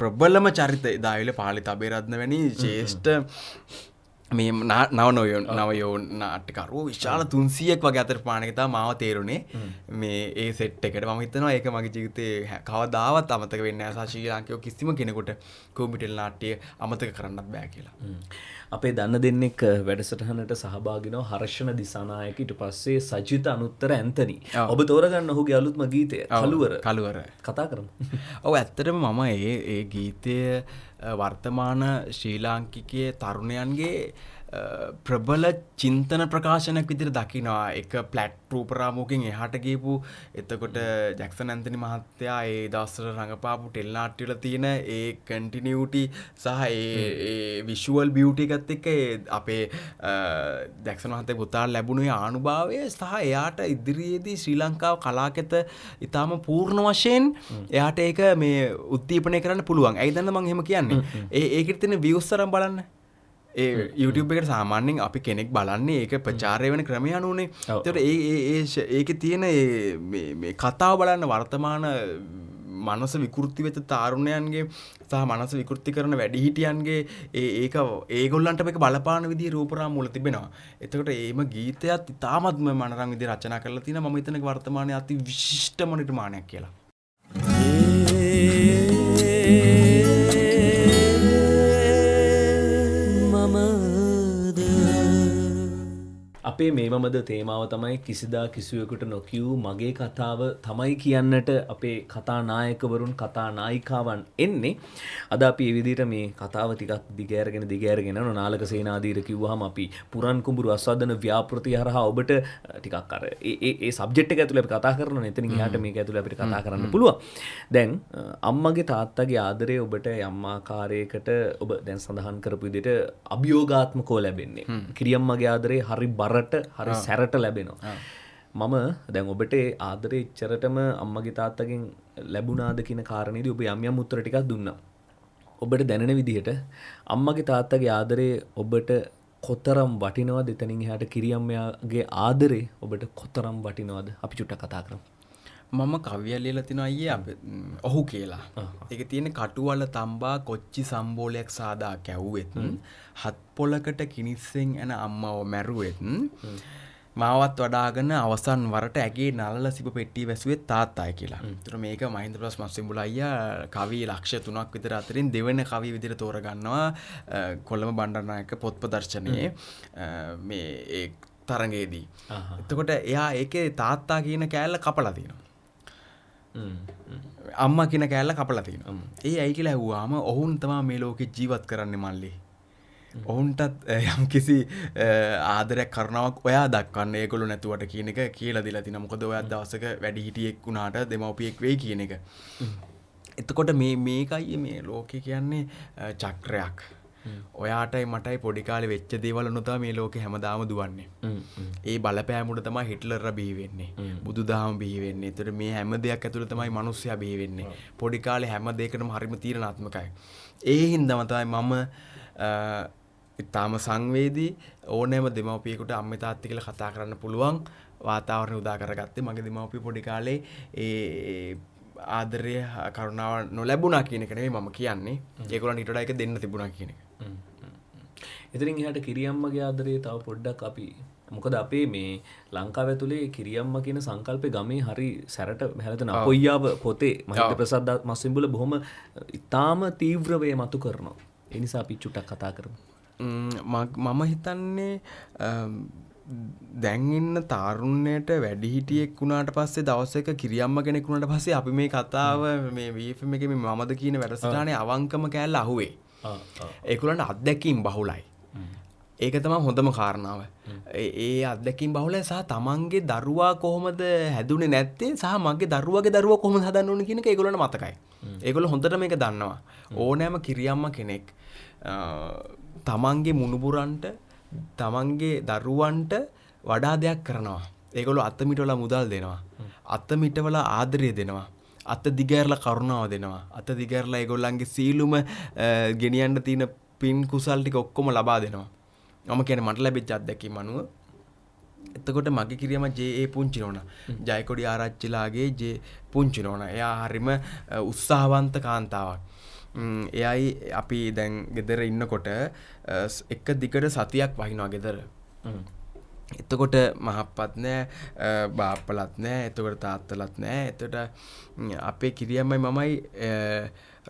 ප්‍රබලම චරිත දාවිල පාලිත අබේරත්න වැනි ශ්‍රේෂ්ඨ මේ නවයෝ නාට්‍යකරුවෝ විශාල 300ක් වගේ අතර පානක තමයි මාව තේරුනේ මේ ඒ සෙට් එකට. මම හිතනවා ඒක මගේ ජීවිතේ කවදාවත් අමතක වෙන්නේ නැහැ. ශ්‍රී ලාංකිකයෝ කිසිම කෙනෙකුට කෝඹිටෙල් නාට්‍ය අමතක කරන්නත් බෑ කියලා. අපේ දන්න දෙන්නෙක් වැඩසටහනට සහභාගී වෙනවා හර්ෂණ දිසානායක, ඊට පස්සේ සජිත අනුත්තර ඇන්තනි. ඔබ තෝරගන්න ඔහුගේ අලුත්ම ගීතය කළුවර කතා කරමු. ඔව් ඇත්තටම මම ඒ ගීතය වර්තමාන ශ්‍රී ලාංකිකයේ තරුණයන්ගේ ප්‍රබල චින්තන ප්‍රකාශනයක් විදිහට දකිනවා. එක ප්ලැට් රූපරාමයකින් එහාට ගියපු එතකොට ජැක්සන් ඇන්තනි මහත්තයා ඒ දවස්වල රඟපාපු ටෙල් නාට්‍ය වල තියෙන ඒ කන්ටිනියුටි සහ ඒ විෂුවල් බියුටි එකත් එක්ක අපේ ජැක්සන් මහත්තයා පුතාට ලැබුණේ ආනුභාවය සහ එයාට ඉදිරියේදී ශ්‍රී ලංකාව කලාකෙත ඊටාම පූර්ණ වශයෙන් එයාට ඒක මේ උද්දීපනය කරන්න පුළුවන්. ඇයි දන්නද මම එහෙම කියන්නේ? ඒකෙත් තියෙන views තරම් බලන්න. ඒ YouTube එකට සාමාන්‍යයෙන් අපි කෙනෙක් බලන්නේ ඒක ප්‍රචාරය වෙන ක්‍රමය අනුවනේ. ඒතකොට ඒකේ තියෙන මේ කතාව බලන්න වර්තමාන මනස විකෘති වෙච්ච තාරුණයන්ගේ සහ මනස විකෘති කරන වැඩිහිටියන්ගේ ඒක ඒගොල්ලන්ට මේක බලපාන විදිහේ රූපරාම මුල තිබෙනවා. එතකොට ඒම ගීතයත් ඉතාමත්ම මනරම් විදිහට රචනා කරලා තිනවා. මම හිතන්නේ වර්තමානයේ අති විශිෂ්ටම නිර්මාණයක් කියලා. අපේ මේ මමද තේමාව තමයි කිසිදා කිසිවෙකුට නොකියූ මගේ කතාව තමයි කියන්නට අපේ කතා නායකවරුන් කතා නායිකාවන් එන්නේ. අද අපි මේ විදිහට මේ කතාව ටිකක් දිගෑරගෙන යනවා. නාලක සේනාධීර කිව්වහම අපි පුරන් කුඹුරු අස්වදන ව්‍යාපෘති හරහා ඔබට ටිකක් අර ඒ සබ්ජෙක්ට් එක ඇතුළේ අපි කතා කරනවා. එතනින් එහාට මේක ඇතුළේ අපිට කතා කරන්න පුළුවන්. දැන් අම්මගේ තාත්තගේ ආදරය ඔබට යම් ආකාරයකට ඔබ දැන් සඳහන් කරපු විදිහට අභියෝගාත්මකව ලැබෙන්නේ. කිරියම්මගේ ආදරේ හරි බරට හරි සැරට ලැබෙනවා. මම දැන් ඔබට ආදරේ ඉච්චරටම අම්මගේ තාත්තගෙන් ලැබුණාද කියන කාරණේදී ඔබ යම් උත්තර ටිකක් දුන්නා. ඔබට දැනෙන විදිහට අම්මගේ තාත්තගේ ආදරේ ඔබට කොතරම් වටිනවද? එතනින් එහාට කිරියම්මගේ ආදරේ ඔබට කොතරම් වටිනවද? අපි චුට්ටක් කතා කරමු. මම කවිය ලියලා තිනවා අයියේ ඔහු කියලා. ඒක තියෙන්නේ කටුවල තම්බා කොච්චි සම්බෝලයක් සාදා කැව්වෙත් හත් පොලකට කිනිස්සෙන් එන අම්මව මැරුවෙත් මාවත් වඩාගෙන අවසන් වරට ඇගේ නළල සිප පෙට්ටිය වැසුවේ තාත්තයි කියලා. ඒතර මේක මහින්ද ප්ලස් මස්සිඹුල අයියා කවි ලක්ෂ 3ක් විතර අතරින් දෙවෙනි කවි විදිහට තෝරගන්නවා කොළඹ බණ්ඩාරනායක පොත් ප්‍රදර්ශනයේ මේ ඒ තරඟයේදී. එතකොට එයා ඒකේ තාත්තා කියන කෑල්ල කපලා තියෙනවා. අම්මා කියන කෑල්ල කපලා තියෙනවා. ඒ ඇයි කියලා ඇහුවාම ඔවුන් තමයි මේ ලෝකේ ජීවත් කරන්නේ මල්ලි. ඔවුන්ටත් යම් කිසි ආදරයක් කරුණාවක් ඔයා දක්වන්න ඒගොල්ලෝ නැතුවට කියන එක කියලා දීලා තිනවා. මොකද ඔයා දවසක වැඩි හිටියෙක් වුණාට දෙමව්පියෙක් වෙයි කියන එක. එතකොට මේකයි මේ ලෝකේ කියන්නේ චක්‍රයක්. ඔයාටයි මටයි පොඩි කාලේ වෙච්ච දේවල් උන තමයි මේ ලෝකේ හැමදාම දුවන්නේ. ඒ බලපෑම උඩ තමයි හිට්ලර්ලා බිහි වෙන්නේ. බුදුදහම බිහි වෙන්නේ. ඒතර මේ හැම දෙයක් ඇතුළේ තමයි මිනිස්සයා බිහි වෙන්නේ. පොඩි කාලේ හැම දෙයකටම හරිම තීරණාත්මකයි. ඒ හින්දාම තමයි මම ඉතාම සංවේදී ඕනෑම දෙමව්පියෙකුට අම්මේ තාත්තේ කියලා කතා කරන්න පුළුවන් වාතාවරණය උදා කරගත්තේ. මගේ දෙමව්පිය පොඩි කාලේ ඒ ආදරය කරුණාව නොලැබුණා කියන එක නෙවෙයි මම කියන්නේ. ඒගොල්ලන්ට ඊට වඩා එක දෙන්න තිබුණා කියන එක. එතනින් එහාට කිරියම්මගේ ආදරේ තව පොඩ්ඩක් අපි මොකද අපේ මේ ලංකාව ඇතුලේ කිරියම්ම කියන සංකල්පේ ගමේ හරි සැරට හැලතන අපොයියාව පොතේ මහින්ද ප්‍රසාද් මස්සිඹුල බොහොම ඉතාම තීව්‍ර වේ මතු කරනවා. ඒ නිසා අපි චුට්ටක් කතා කරමු. මම හිතන්නේ දැන් ඉන්න තාරුණ්‍යයට වැඩිහිටියෙක් වුණාට පස්සේ දවස් එක කිරියම්ම කෙනෙක් වුණාට පස්සේ අපි මේ කතාව මේ VFM එකේ මේ මමද කියන වැඩසටහනේ අවංකම කෑල්ල අහුවේ. ඒගොල්ලන්ට අත්දැකීම් බහුලයි. ඒක තමයි හොඳම කාරණාව. ඒ අත්දැකීම් බහුලයි සහ තමන්ගේ දරුවා කොහොමද හැදුනේ නැත්තේ සහ මගේ දරුවා කොහොමද හදන්න ඕනේ කියන එක ඒගොල්ලන්ට මතකයි. ඒගොල්ලෝ හොඳට මේක දන්නවා. ඕනෑම කිරියම්ම කෙනෙක් තමන්ගේ මුණුබුරන්ට තමන්ගේ දරුවන්ට වඩා දෙයක් කරනවා. ඒගොල්ලෝ අත මිටවලා මුදල් දෙනවා. අත මිටවලා ආදරය දෙනවා. අත දිගෑරලා කරුණාව දෙනවා. අත දිගෑරලා ඒගොල්ලන්ගේ සීලුම ගෙනියන්න තියෙන පින් කුසල් ටික ඔක්කොම ලබා දෙනවා. මම කියන්නේ මට ලැබිච්ච අත්දැකීම් අනුව. එතකොට මගේ කිරියම ජේ පුංචි නෝනා. ජයකොඩි ආරච්චිලාගේ ජේ පුංචි නෝනා. එයා හරිම උත්සාහවන්ත කාන්තාවක්. එයයි අපි දැන් ගෙදර ඉන්නකොට එක දිගට සතියක් වහිනවා ගෙදර. එතකොට මහප්පත් නෑ බාප්පලත් නෑ එතකොට තාත්තලත් නෑ එතකොට අපේ කිරියම්මයි මමයි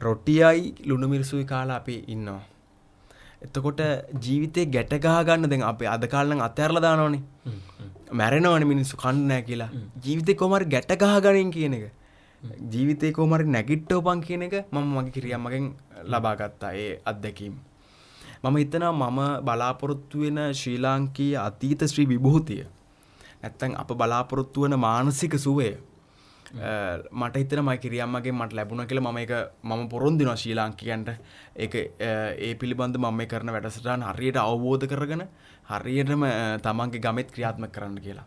රොටියයි ලුණු මිරිසුයි කාලා අපි ඉන්නවා. එතකොට ජීවිතේ ගැට ගහ ගන්න දැන් අපි අද කාලේ නම් අතහැරලා දානවනේ. මැරෙනවනේ මිනිස්සු කන්න නෑ කියලා. ජීවිතේ කොහොම හරි ගැට ගහ ගනින් කියන එක. ජීවිතේ කොහොම හරි නැගිට්ටවපන් කියන එක මම මගේ කිරියම්මගෙන් ලබා ගත්තා ඒ අත්දැකීම. මම හිතනවා මම බලාපොරොත්තු වෙන ශ්‍රී ලාංකීය අතීත ශ්‍රී විභූතිය නැත්තම් අප බලාපොරොත්තු වෙන මානසික සුවය මට හිතෙනවා මගේ කිරියම්මගෙන් මට ලැබුණා කියලා මම පොරොන්දු වෙනවා ශ්‍රී ලාංකිකයන්ට ඒක ඒ පිළිබඳව මම මේ කරන වැඩසටහන හරියට අවබෝධ කරගෙන හරියටම තමන්ගේ ගමෙත් ක්‍රියාත්මක කරන්න කියලා.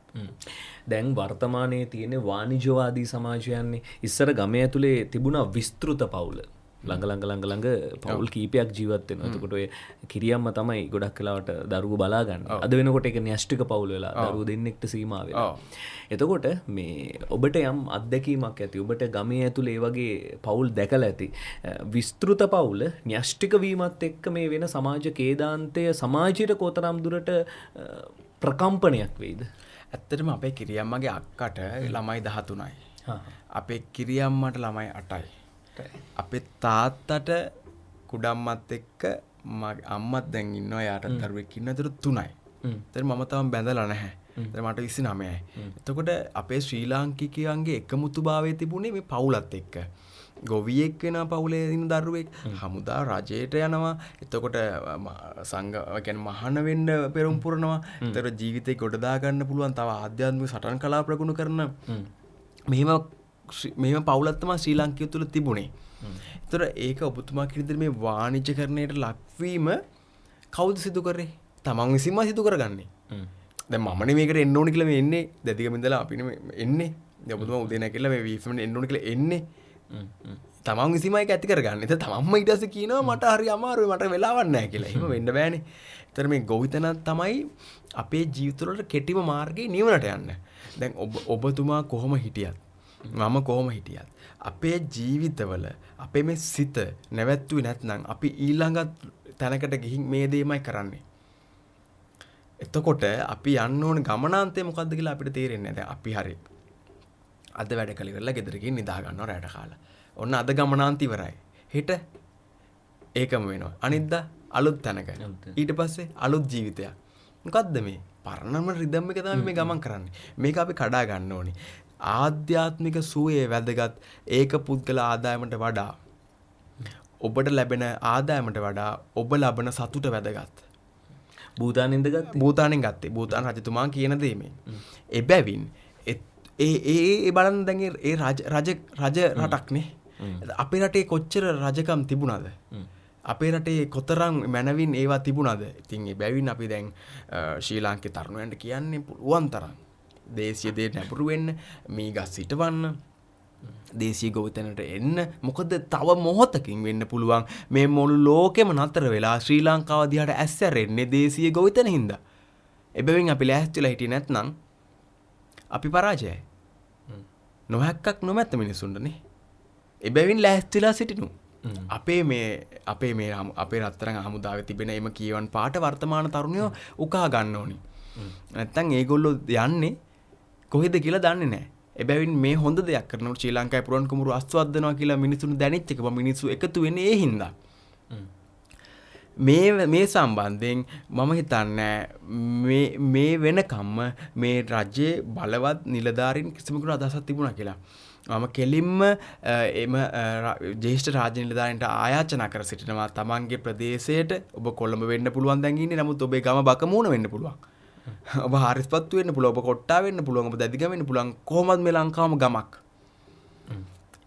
දැන් වර්තමානයේ තියෙන වාණිජ්‍යවාදී සමාජයන්නේ ඉස්සර ගමේ ඇතුලේ තිබුණා විස්තෘත පවුල. ළඟ පවුල් කීපයක් ජීවත් වෙනවා. එතකොට ඔය කිරියම්ම තමයි ගොඩක් වෙලාවට දරුවෝ බලා ගන්න. අද වෙනකොට ඒක න්‍යෂ්ටික පවුල් වෙලා දරුවෝ දෙන්නෙක්ට සීමා වෙලා. එතකොට මේ ඔබට යම් අත්දැකීමක් ඇති. ඔබට ගමේ ඇතුලේ ඒ වගේ පවුල් දැකලා ඇති. විස්තෘත පවුල න්‍යෂ්ටික වීමත් එක්ක මේ වෙන සමාජ කේදාන්තය සමාජයට කොතරම් දුරට ප්‍රකම්පනයක් වෙයිද? ඇත්තටම අපේ කිරියම්මගේ අක්කට ළමයි 13යි. අපේ කිරියම්මට ළමයි 8යි. අපේ තාත්තට කුඩම්මත් එක්ක මගේ අම්මත් දැන් ඉන්නවා යාට දරුවෙක් ඉන්නවා. ඒතර 3යි. ඒතර මම තාම බැඳලා නැහැ. ඒතර මට 29යි. එතකොට අපේ ශ්‍රී ලාංකිකයන්ගේ එකමුතුභාවය තිබුණේ මේ පවුලත් එක්ක. ගොවියෙක් වෙන පවුලේ ඉන්න දරුවෙක් හමුදා රජයට යනවා. එතකොට සංඝ කියන්නේ මහාන වෙන්න පෙරම් පුරනවා. ඒතර ජීවිතේ ගොඩ දා ගන්න පුළුවන් තව ආධ්‍යාත්මික සටන් කලා ප්‍රගුණ කරන මෙහෙම පවුලක් තමයි ශ්‍රී ලාංකිකය තුළ තිබුණේ. ඒතර ඒක ඔබතුමා කියන විදිහට මේ වාණිජ්‍යකරණයට ලක්වීම කවුද සිදු කරේ? තමන් විසින්ම සිදු කරගන්නේ. දැන් මමනේ මේකට එන්න ඕනේ කියලා මේ එන්නේ. දැදිගම ඉඳලා අපිනේ එන්නේ. දැන් ඔබතුමා උදේ නැගිටලා මේ VFM එන්න ඕනේ කියලා එන්නේ. තමන් විසින්ම ඒක ඇති කරගන්න. ඒත් තමන්ම ඊට පස්සේ කියනවා මට හරි අමාරුයි මට වෙලාවක් නැහැ කියලා. එහෙම වෙන්න බෑනේ. ඒතර මේ ගොවිතැන තමයි අපේ ජීවිතවලට කෙටිම මාර්ගයේ නිවනට යන්න. දැන් ඔබතුමා කොහොම හිටියත් මම කොහොම හිටියත් අපේ ජීවිතවල අපේ මේ සිත නැවැත්තුවේ නැත්නම් අපි ඊළඟ තැනකට ගිහින් මේ දේමයි කරන්නේ. එතකොට අපි යන්න ඕන ගමනාන්තය මොකද්ද කියලා අපිට තේරෙන්නේ නැහැ. දැන් අපි හරි අද වැඩ කළ ඉවරලා ගෙදර ගිහින් නිදා ගන්නවා රැට කාලා. ඔන්න අද ගමනාන්ත ඉවරයි. හෙට ඒකම වෙනවා. අනිද්දා අලුත් තැනක. ඊට පස්සේ අලුත් ජීවිතයක්. මොකද්ද මේ? පරණම රිද්ම් එක තමයි මේ ගමන් කරන්නේ. මේක අපි කඩා ගන්න ඕනේ. ආධ්‍යාත්මික සුවය වැදගත් ඒක පුද්ගල ආදායමට වඩා ඔබට ලැබෙන ආදායමට වඩා ඔබ ලබන සතුට වැදගත්. භූතානෙන්ද ගත්තේ? භූතානෙන් ගත්තේ. භූතාන රජතුමා කියන දේ මේ. එබැවින් ඒ බලන්න දැන් ඒ රජ රටක්නේ. අපේ රටේ කොච්චර රජකම් තිබුණාද? අපේ රටේ කොතරම් මැනවින් ඒවා තිබුණාද? ඉතින් ඒ බැවින් අපි දැන් ශ්‍රී ලාංකික තරුණයන්ට කියන්නේ පුළුවන් තරම් දේශීය දේ නැඹුරු වෙන්න, මේ ගස් හිටවන්න, දේශීය ගොවිතැනට එන්න. මොකද තව මොහොතකින් වෙන්න පුළුවන් මේ මුළු ලෝකෙම නතර වෙලා ශ්‍රී ලංකාව දිහාට ඇස් ඇරෙන්නේ දේශීය ගොවිතැන හින්දා. එබැවින් අපි ලෑස්තිලා හිටියේ නැත්නම් අපි පරාජයයි. නොහැක්කක් නොමැත්ත මිනිසුන්ටනේ. එබැවින් ලෑස්තිලා සිටිනු. අපේ රත්තරන් හමුදාවේ තිබෙන එම කියවන් පාට වර්තමාන තරුණයෝ උකහා ගන්න ඕනි. නැත්තම් ඒගොල්ලෝ යන්නේ කොහෙද කියලා දන්නේ නැහැ. එබැවින් මේ හොඳ දෙයක් කරනකොට ශ්‍රී ලංකාවේ පුරවන් කුමරු අස්වද්දනවා කියලා මිනිසුන් දැනෙච්ච එක මිනිස්සු එකතු වෙන්නේ ඒ හින්දා. මේ සම්බන්ධයෙන් මම හිතන්නේ මේ වෙනකම්ම මේ රජයේ බලවත් නිලධාරීන් කිසිමකට අදහසක් තිබුණා කියලා. මම කෙලින්ම එම ජේෂ්ඨ රාජ්‍ය නිලධාරීන්ට ආයාචනා කර සිටිනවා තමන්ගේ ප්‍රදේශයට ඔබ කොළඹ වෙන්න පුළුවන් දැන් ඉන්නේ. නමුත් ඔබේ ගම බකමූණ වෙන්න පුළුවන්. ඔබ හාරිස්පත්තු වෙන්න පුළුවන්. ඔබ කොට්ටා වෙන්න පුළුවන්. ඔබ දැදිගම වෙන්න පුළුවන්. කොහොමද මේ ලංකාවම ගමක්.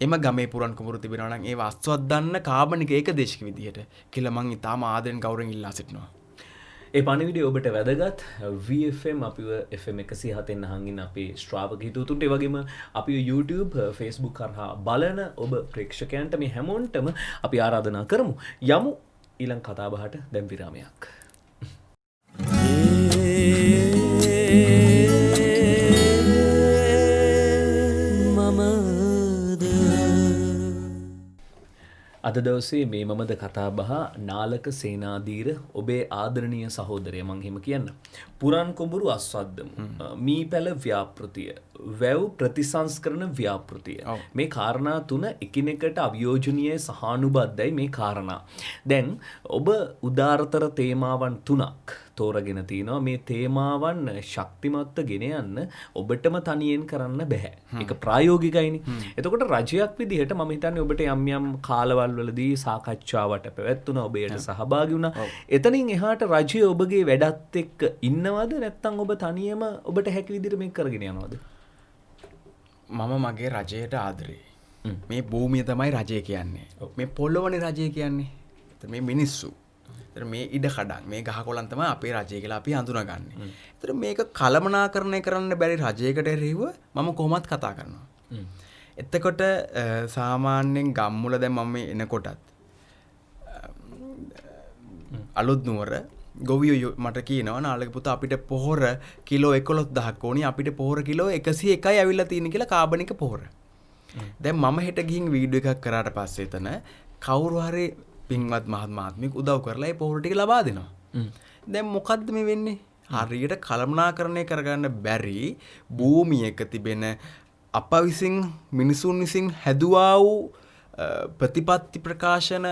එම ගමේ පුරන් කුඹුරු තිබෙනවා නම් ඒව අස්වද්දන්න කාබනික ඒකදේශික විදිහට කියලා මම ඊටාම ආදරෙන් ගෞරවයෙන් ඉල්ලා සිටිනවා. ඒ පණිවිඩය ඔබට වැදගත්. VFM අපිව FM 107 අහන් අපේ ශ්‍රාවක හිතවතුන්ට ඒ වගේම අපිව YouTube Facebook කරහා බලන ඔබ ප්‍රේක්ෂකයන්ට මේ හැමෝන්ටම අපි ආරාධනා කරමු. යමු ඊළඟ කතාබහට දැන් විරාමයක්. අද දවසේ මේ මමද කතාබහ නාලක සේනාධීර ඔබේ ආදරණීය සහෝදරය මං එහෙම කියන්න. පුරන් කුඹුරු අස්වද්දමු. මී පැල ව්‍යාපෘතිය, වැව් ප්‍රතිසංස්කරණ ව්‍යාපෘතිය. මේ කාරණා තුන එකිනෙකට අවියෝජනීය සහානුබද්ධයි මේ කාරණා. දැන් ඔබ උදාරතර තේමාවන් තුනක් තෝරගෙන තිනවා. මේ තේමාවන් ශක්තිමත්ව ගෙන යන්න ඔබටම තනියෙන් කරන්න බෑ. ඒක ප්‍රායෝගිකයිනේ. එතකොට රජයක් විදිහට මම හිතන්නේ ඔබට යම් යම් කාලවල වලදී සාකච්ඡාවට පැවැත්වුණා. ඔබට සහභාගී වුණා. එතනින් එහාට රජය ඔබගේ වැඩත් එක්ක ඉන්නවද නැත්නම් ඔබ තනියම ඔබට හැකි විදිහට මේක කරගෙන යනවද? මම මගේ රජයට ආදරේ. මේ භූමිය තමයි රජය කියන්නේ. මේ පොළොවනේ රජය කියන්නේ. මේ මිනිස්සු. මේ ඉඩ කඩන් මේ ගහකොළන් තමයි අපේ රජය කියලා අපි හඳුනාගන්නේ. ඒතර මේක කළමනාකරණය කරන්න බැරි රජයකට එරෙහිව මම කොහොමත් කතා කරනවා. එතකොට සාමාන්‍යයෙන් ගම්මුල දැන් මම එනකොටත් අලුත් නුවර ගොවියෝ මට කියනවා නාලක පුතා අපිට පොහොර කිලෝ 11000ක් ඕනි. අපිට පොහොර කිලෝ 101යි ඇවිල්ලා තියෙන කියලා කාබනික පොහොර. දැන් මම හෙට ගිහින් වීඩියෝ එකක් කරාට පස්සේ එතන කවුරු හරි පින්වත් මහත්මයෙක් උදව් කරලා ඒ පොහොර ටික ලබා දෙනවා. දැන් මොකද්ද මේ වෙන්නේ? හරියට කළමනාකරණය කරගන්න බැරි භූමියක තිබෙන අප විසින් මිනිසුන් විසින් හැදුවා වූ ප්‍රතිපත්ති ප්‍රකාශන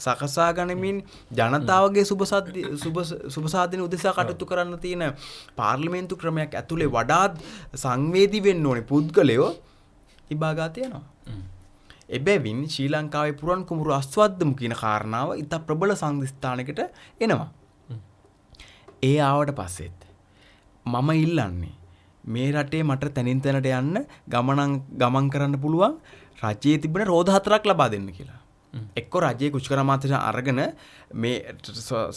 සකසා ගනිමින් ජනතාවගේ සුබ සාධන උදෙසා කටයුතු කරන්න තියෙන පාර්ලිමේන්තු ක්‍රමයක් ඇතුලේ වඩාත් සංවේදී වෙන්න ඕනේ පුද්ගලයෝ ඉබාගාත යනවා. එබැවින් ශ්‍රී ලංකාවේ පුරන් කුඹුරු අස්වද්දමු කියන කාරණාව ඉතා ප්‍රබල සංදිස්ථානයකට එනවා. ඒ ආවට පස්සෙත් මම ඉල්ලන්නේ මේ රටේ මට තනින් තැනට යන්න ගමන් කරන්න පුළුවන් රජයේ තිබෙන රෝද 4ක් ලබා දෙන්න කියලා. එක්ක රජයේ කුෂ්කර මාත්‍රණ අරගෙන මේ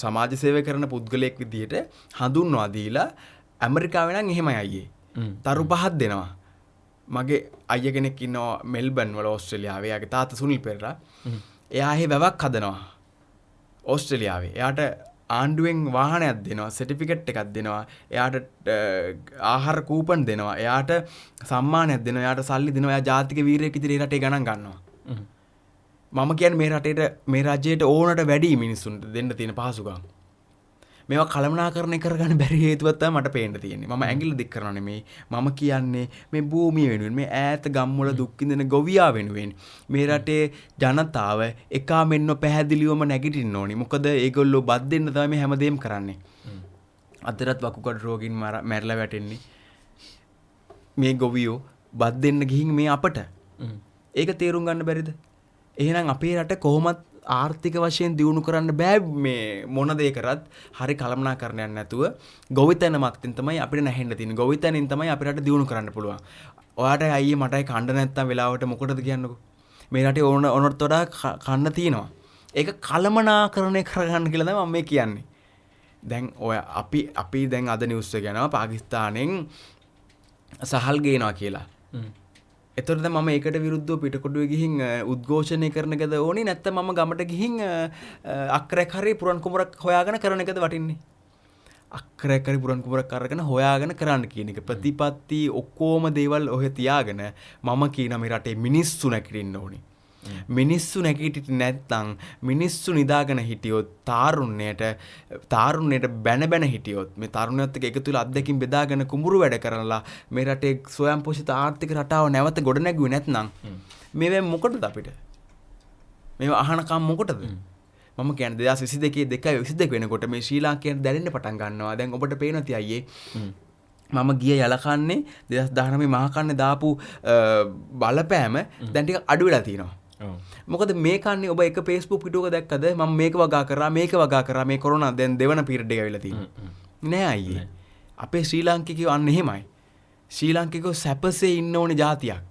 සමාජ සේවය කරන පුද්ගලයෙක් විදිහට හඳුන්වා දීලා ඇමරිකාවේ නම් එහෙමයි අයියේ. තරු 5ක් දෙනවා. මගේ අයිය කෙනෙක් ඉන්නවා මෙල්බන් වල ඕස්ට්‍රේලියාවේ. එයාගේ තාත්තා සුනිල් පෙරේරා. එයා එහෙ වැවක් හදනවා ඕස්ට්‍රේලියාවේ. එයාට ආණ්ඩුවෙන් වාහනයක් දෙනවා, සර්ටිෆිකට් එකක් දෙනවා, එයාට ආහාර කූපන් දෙනවා, එයාට සම්මානයක් දෙනවා, එයාට සල්ලි දෙනවා. එයා ජාතික වීරයෙක් විදිහට රටේ ගණන් ගන්නවා. මම කියන්නේ මේ රටේට මේ රජයට ඕනට වැඩි මිනිස්සුන්ට දෙන්න තියෙන පහසුකම්. මේවා කළමනාකරණය කරගන්න බැරි හේතුවක් තමයි මට පේන්න තියෙන්නේ. මම ඇඟිල්ල දික් කරනවා නෙමෙයි. මම කියන්නේ මේ භූමිය වෙනුවෙන්, මේ ඈත ගම්වල දුක් විඳින ගොවියා වෙනුවෙන් මේ රටේ ජනතාව එකාමෙන්න පැහැදිලිවම නැගිටින්න ඕනි. මොකද ඒගොල්ලෝ බත් දෙන්න තමයි මේ හැමදේම කරන්නේ. අදටත් වකුගඩු රෝගීන් මැරලා වැටෙන්නේ. මේ ගොවියෝ බත් දෙන්න ගිහින් මේ අපට. ඒක තේරුම් ගන්න බැරිද? එහෙනම් අපේ රට කොහොමත් ආර්ථික වශයෙන් දියුණු කරන්න බෑ. මේ මොන දේ කරත් හරි කළමනාකරණයක් නැතුව ගොවිතැනමක්ෙන් තමයි අපිට නැහෙන්න තියෙන්නේ. ගොවිතැනින් තමයි අපේ රට දියුණු කරන්න පුළුවන්. ඔයාට අයියේ මටයි කණ්ඩ නැත්තම් වෙලාවට මොකටද කියන්නකෝ. මේ රටේ ඕනට වඩා කන්න තියෙනවා. ඒක කළමනාකරණය කරගන්න කියලා තමයි මම මේ කියන්නේ. දැන් ඔය අපි දැන් අද නිවුස් එක යනවා පාකිස්තානෙන් සහල් ගේනවා කියලා. එතකොට දැන් මම ඒකට විරුද්ධව පිටකොටුවේ ගිහින් උද්ඝෝෂණය කරන එකද ඕනේ නැත්නම් මම ගමට ගිහින් අක්‍රයක් හරි පුරන් කුඹරක් හොයාගෙන කරන එකද වටින්නේ? අක්‍රයක් හරි පුරන් කුඹරක් අරගෙන හොයාගෙන කරන්න කියන එක. ප්‍රතිපත්ති ඔක්කොම දේවල් ඔහෙ තියාගෙන මම කියන මේ රටේ මිනිස්සු නැගිටින්න ඕනේ. මිනිස්සු නැගිටිට නැත්නම් මිනිස්සු නිදාගෙන හිටියොත් තාරුණ්‍යයට බැන හිටියොත් මේ තරුණයත් එක්ක එකතු වෙලා අත්දැකීම් බෙදාගෙන කුඹුරු වැඩ කරලා මේ රටේ ස්වයං පෝෂිත ආර්ථික රටාව නැවත ගොඩනැගුවේ නැත්නම් මේවෙන් මොකටද අපිට මේව අහනකම් මොකටද මම කියන්නේ 2022 22 වෙනකොට මේ ශ්‍රී ලාංකේයන් දැනෙන්න පටන් ගන්නවා. දැන් ඔබට පේනවා තිය අයියේ මම ගිය යලකන්නේ 2019 මහකන්නේ දාපු බලපෑම දැන් ටිකක් අඩු වෙලා තියෙනවා. මොකද මේ කන්නේ ඔබ එක Facebook පිටුවක දැක්කද මම මේක වගා කරා මේ කොරෝනා දැන් දෙවන පීරියඩ් එක ඇවිල්ලා තියෙනවා. නෑ අයියේ. අපේ ශ්‍රී ලාංකිකයෝ අන්න එහෙමයි. ශ්‍රී ලාංකිකයෝ සැපසේ ඉන්න ඕනේ જાතියක්.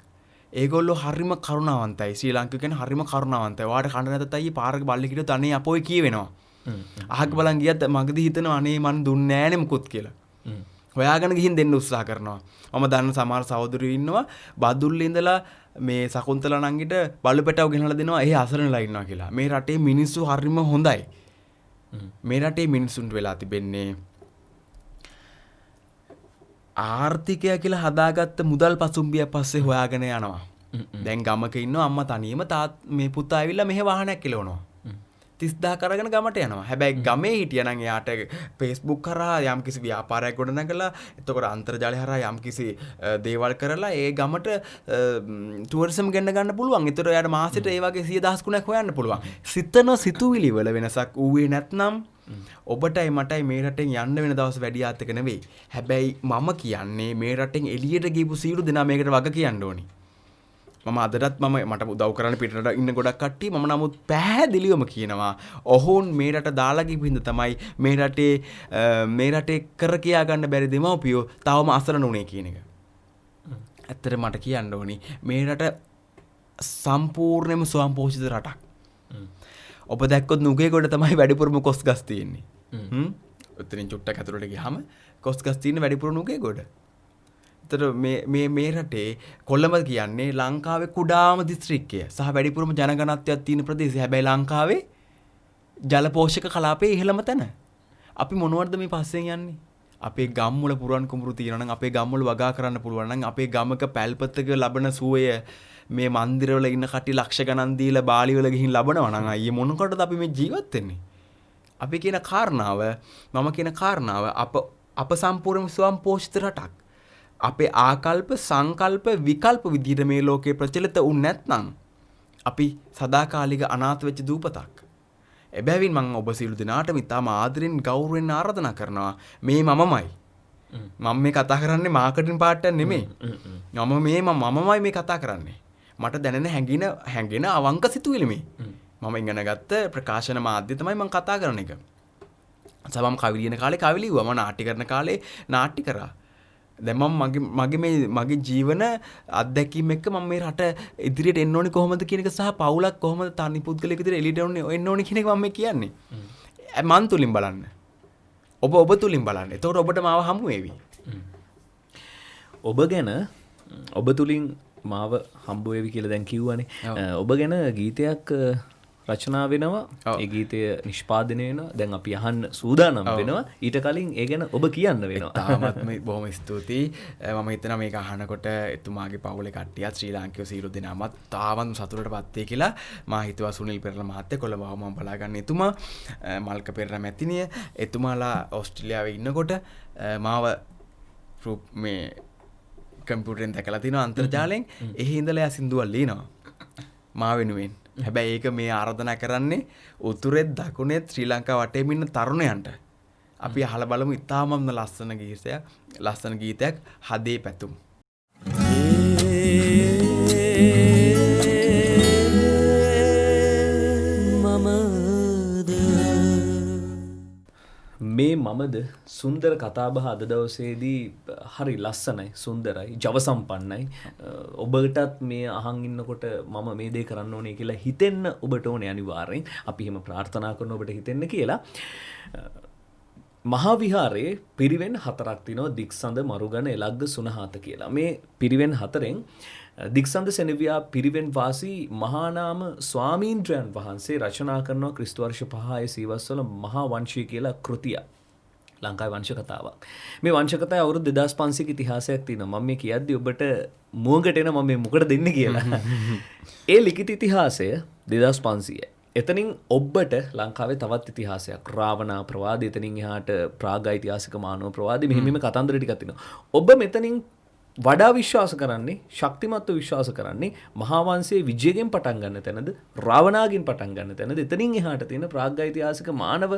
ඒගොල්ලෝ හරිම කරුණාවන්තයි. ශ්‍රී ලාංකිකයෝ කියන්නේ හරිම කරුණාවන්තයි. ඔයාට කන්න නැතත් අයියේ පාරක බල්ලෙක් හිටියොත් අනේ අපෝයි කියවෙනවා. අහක බලන් ගියත් මගදී හිතනවා අනේ මන් දුන්නේ නෑනේ මුකුත් කියලා. හොයාගෙන ගිහින් දෙන්න උත්සාහ කරනවා. මම දන්න සමහර සහෝදරයෝ ඉන්නවා බදුල්ලේ ඉඳලා මේ සකුන්තලා නංගිට බලු පැටව ගෙනලා දෙනවා. ඒ අසරණලා ඉන්නවා කියලා. මේ රටේ මිනිස්සු හරිම හොඳයි. මේ රටේ මිනිස්සුන්ට වෙලා තිබෙන්නේ ආර්ථිකය කියලා හදාගත්ත මුදල් පසුම්බිය පස්සේ හොයාගෙන යනවා. දැන් ගමක ඉන්නවා අම්මා තනියම මේ පුතා ඇවිල්ලා මෙහෙ වාහනයක් කෙලවනවා. 30000 කරගෙන ගමට යනවා. හැබැයි ගමේ හිටියනම් එයාට Facebook කරා යම්කිසි ව්‍යාපාරයක් ගොඩනගලා එතකොට අන්තර්ජාලය හරහා යම්කිසි දේවල් කරලා ඒ ගමට ටුවරිසම් ගෙන්න ගන්න පුළුවන්. ඒතර එයාට මාසෙට ඒ වගේ 100,000 ගුණයක් හොයන්න පුළුවන්. සිතන සිතුවිලි වල වෙනසක් ඌවේ නැත්නම් ඔබටයි මටයි මේ රටෙන් යන්න වෙන දවස් වැඩි ආතක නෙවෙයි. හැබැයි මම කියන්නේ මේ රටෙන් එළියට ගිහපු සියලු දෙනා මේකට වග කියන්න ඕනි. මම අදටත් මට උදව් කරන්න පිටරට ඉන්න ගොඩක් කට්ටිය මම නමුත් පැහැදිලිවම කියනවා ඔහුන් මේ රට දාලා ගිහින් හින්දා තමයි මේ රටේ කර කියා ගන්න බැරි දෙමව්පියෝ තවම අසරණ උනේ කියන එක. ඇත්තට මට කියන්න ඕනි මේ රට සම්පූර්ණයෙන්ම ස්වයංපෝෂිත රටක්. ඔබ දැක්කොත් නුගේගොඩ තමයි වැඩිපුරම කොස් ගස් තියෙන්නේ. උත්තරින් චුට්ටක් ඇතුළට ගියාම කොස් ගස් තියෙන වැඩිපුර නුගේගොඩ. ඒතර මේ රටේ කොළඹ කියන්නේ ලංකාවේ කුඩාම දිස්ත්‍රික්කය සහ වැඩිපුරම ජනගණනත්වයක් තියෙන ප්‍රදේශය. හැබැයි ලංකාවේ ජල පෝෂක කලාපයේ ඉහළම තැන. අපි මොනවටද මේ පස්සෙන් යන්නේ? අපේ ගම් වල පුරන් කුඹුරු තියෙනවා නම් අපේ ගම් වල වගා කරන්න පුළුවන් නම් අපේ ගමක පැල්පතක ලබන සුවය මේ මන්දිරවල ඉන්න කටි ලක්ෂ ගණන් දීලා බාලි වල ගිහින් ලබනවා නම් අයියේ මොනකටද අපි මේ ජීවත් වෙන්නේ? අපි කියන කාරණාව මම කියන කාරණාව අප සම්පූර්ණ ස්වයංපෝෂිත රටක්. අපේ ආකල්ප සංකල්ප විකල්ප විදිහට මේ ලෝකේ ප්‍රචලිත වුනේ නැත්නම් අපි සදාකාලික අනාථ වෙච්ච දූපතක්. එබැවින් මම ඔබ සියලු දෙනාටම ඉතාම ආදරෙන් ගෞරවයෙන් ආරාධනා කරනවා මේ මමමයි. මම මේ කතා කරන්නේ මාකටිං පාර්ට් එක නෙමෙයි. මමමයි මේ කතා කරන්නේ. මට දැනෙන හැඟෙන අවංක සිතුවිලි මේ. මම ඉගෙනගත්ත ප්‍රකාශන මාධ්‍ය තමයි මම කතා කරන එක. සමම් කවි ලියන කාලේ කවි ලිව්වා. මම නාට්‍ය කරන කාලේ නාට්‍ය කරා. දැන් මම මගේ ජීවන අත්දැකීම් එක්ක මම මේ රට ඉදිරියට එන්න ඕනේ කොහොමද කියන එක සහ පවුලක් කොහොමද තනි පුද්ගලයෙක් විදිහට එළියට එන්න ඕනේ කියන එක මම කියන්නේ. මන් තුලින් බලන්න. ඔබ තුලින් බලන්න. එතකොට ඔබට මාව හමු වේවි. ඔබ ගැන ඔබ තුලින් මාව හම්බ වේවි කියලා දැන් කිව්වනේ. ඔබ ගැන ගීතයක් රචනා වෙනවා. ඒ ගීතය නිෂ්පාදනය වෙනවා. දැන් අපි අහන්න සූදානම් වෙනවා. ඊට කලින් ඒ ගැන ඔබ කියන්න වෙනවා. තාමත් බොහොම ස්තුතියි. මම හිතනවා මේක අහනකොට එතුමාගේ පවුලේ කට්ටියත් ශ්‍රී ලාංකිකයෝ සියලු දෙනාමත් තාමත් සතුටටපත් වෙයි කියලා මා හිතුවා. සුනිල් පෙරේරා මහත්තයා කොළඹව මම බලාගන්න එතුමා මල්ක පෙරේරා මැතිණිය එතුමාලා ඕස්ට්‍රේලියාවේ ඉන්නකොට මාව මේ කම්පියුටරෙන් දැකලා තිනවා අන්තර්ජාලයෙන්. එහි ඉඳලා සින්දුවක් ලියනවා මා වෙනුවෙන්. හැබැයි ඒක මේ ආරාධනා කරන්නේ උතුරෙත් දකුණෙත් ශ්‍රී ලංකාව වටේම ඉන්න තරුණයන්ට. අපි අහලා බලමු ඉතාමත්ම ලස්සන ගීතයක් හදේ පැතුම්. මේ මමද සුන්දර කතාබහ අද දවසේදී හරි ලස්සනයි සුන්දරයි ජව සම්පන්නයි. ඔබටත් මේ අහන් ඉන්නකොට මම මේ දේ කරන්න ඕනේ කියලා හිතෙන්න ඔබට ඕනේ අනිවාර්යෙන්. අපි එහෙම ප්‍රාර්ථනා කරන ඔබට හිතෙන්න කියලා. මහා විහාරයේ පිරිවෙන් 4ක් තියෙනවා. දික්සඳ මරුගන එලග්ග සුනහාත කියලා. මේ පිරිවෙන් 4න් දික්සඳ සෙනවියා පිරිවෙන් වාසී මහානාම ස්වාමීන්ද්‍රයන් වහන්සේ රචනා කරනවා ක්‍රිස්තු වර්ෂ 5 සීවස්වල මහා වංශය කියලා කෘතිය. ලංකාවේ වංශ කතාවක්. මේ වංශ කතාවේ අවුරුදු 2500ක ඉතිහාසයක් තියෙනවා. මම මේ කියද්දි ඔබට මුවගට එන මම මේ මොකටද දෙන්නේ කියලා. ඒ ලිඛිත ඉතිහාසය 2500යි. එතනින් ඔබට ලංකාවේ තවත් ඉතිහාසයක් රාවණා ප්‍රවාදය, එතනින් එහාට ප්‍රාග් ඓතිහාසික මානව ප්‍රවාදය, මෙහෙම කතන්දර ටිකක් තියෙනවා. ඔබ මෙතනින් වඩා විශ්වාස කරන්නේ ශක්තිමත්ව විශ්වාස කරන්නේ මහාවංශයේ විජයගෙන් පටන් ගන්න තැනද රාවණාගෙන් පටන් ගන්න තැනද එතනින් එහාට තියෙන ප්‍රාග්ඓතිහාසික මානව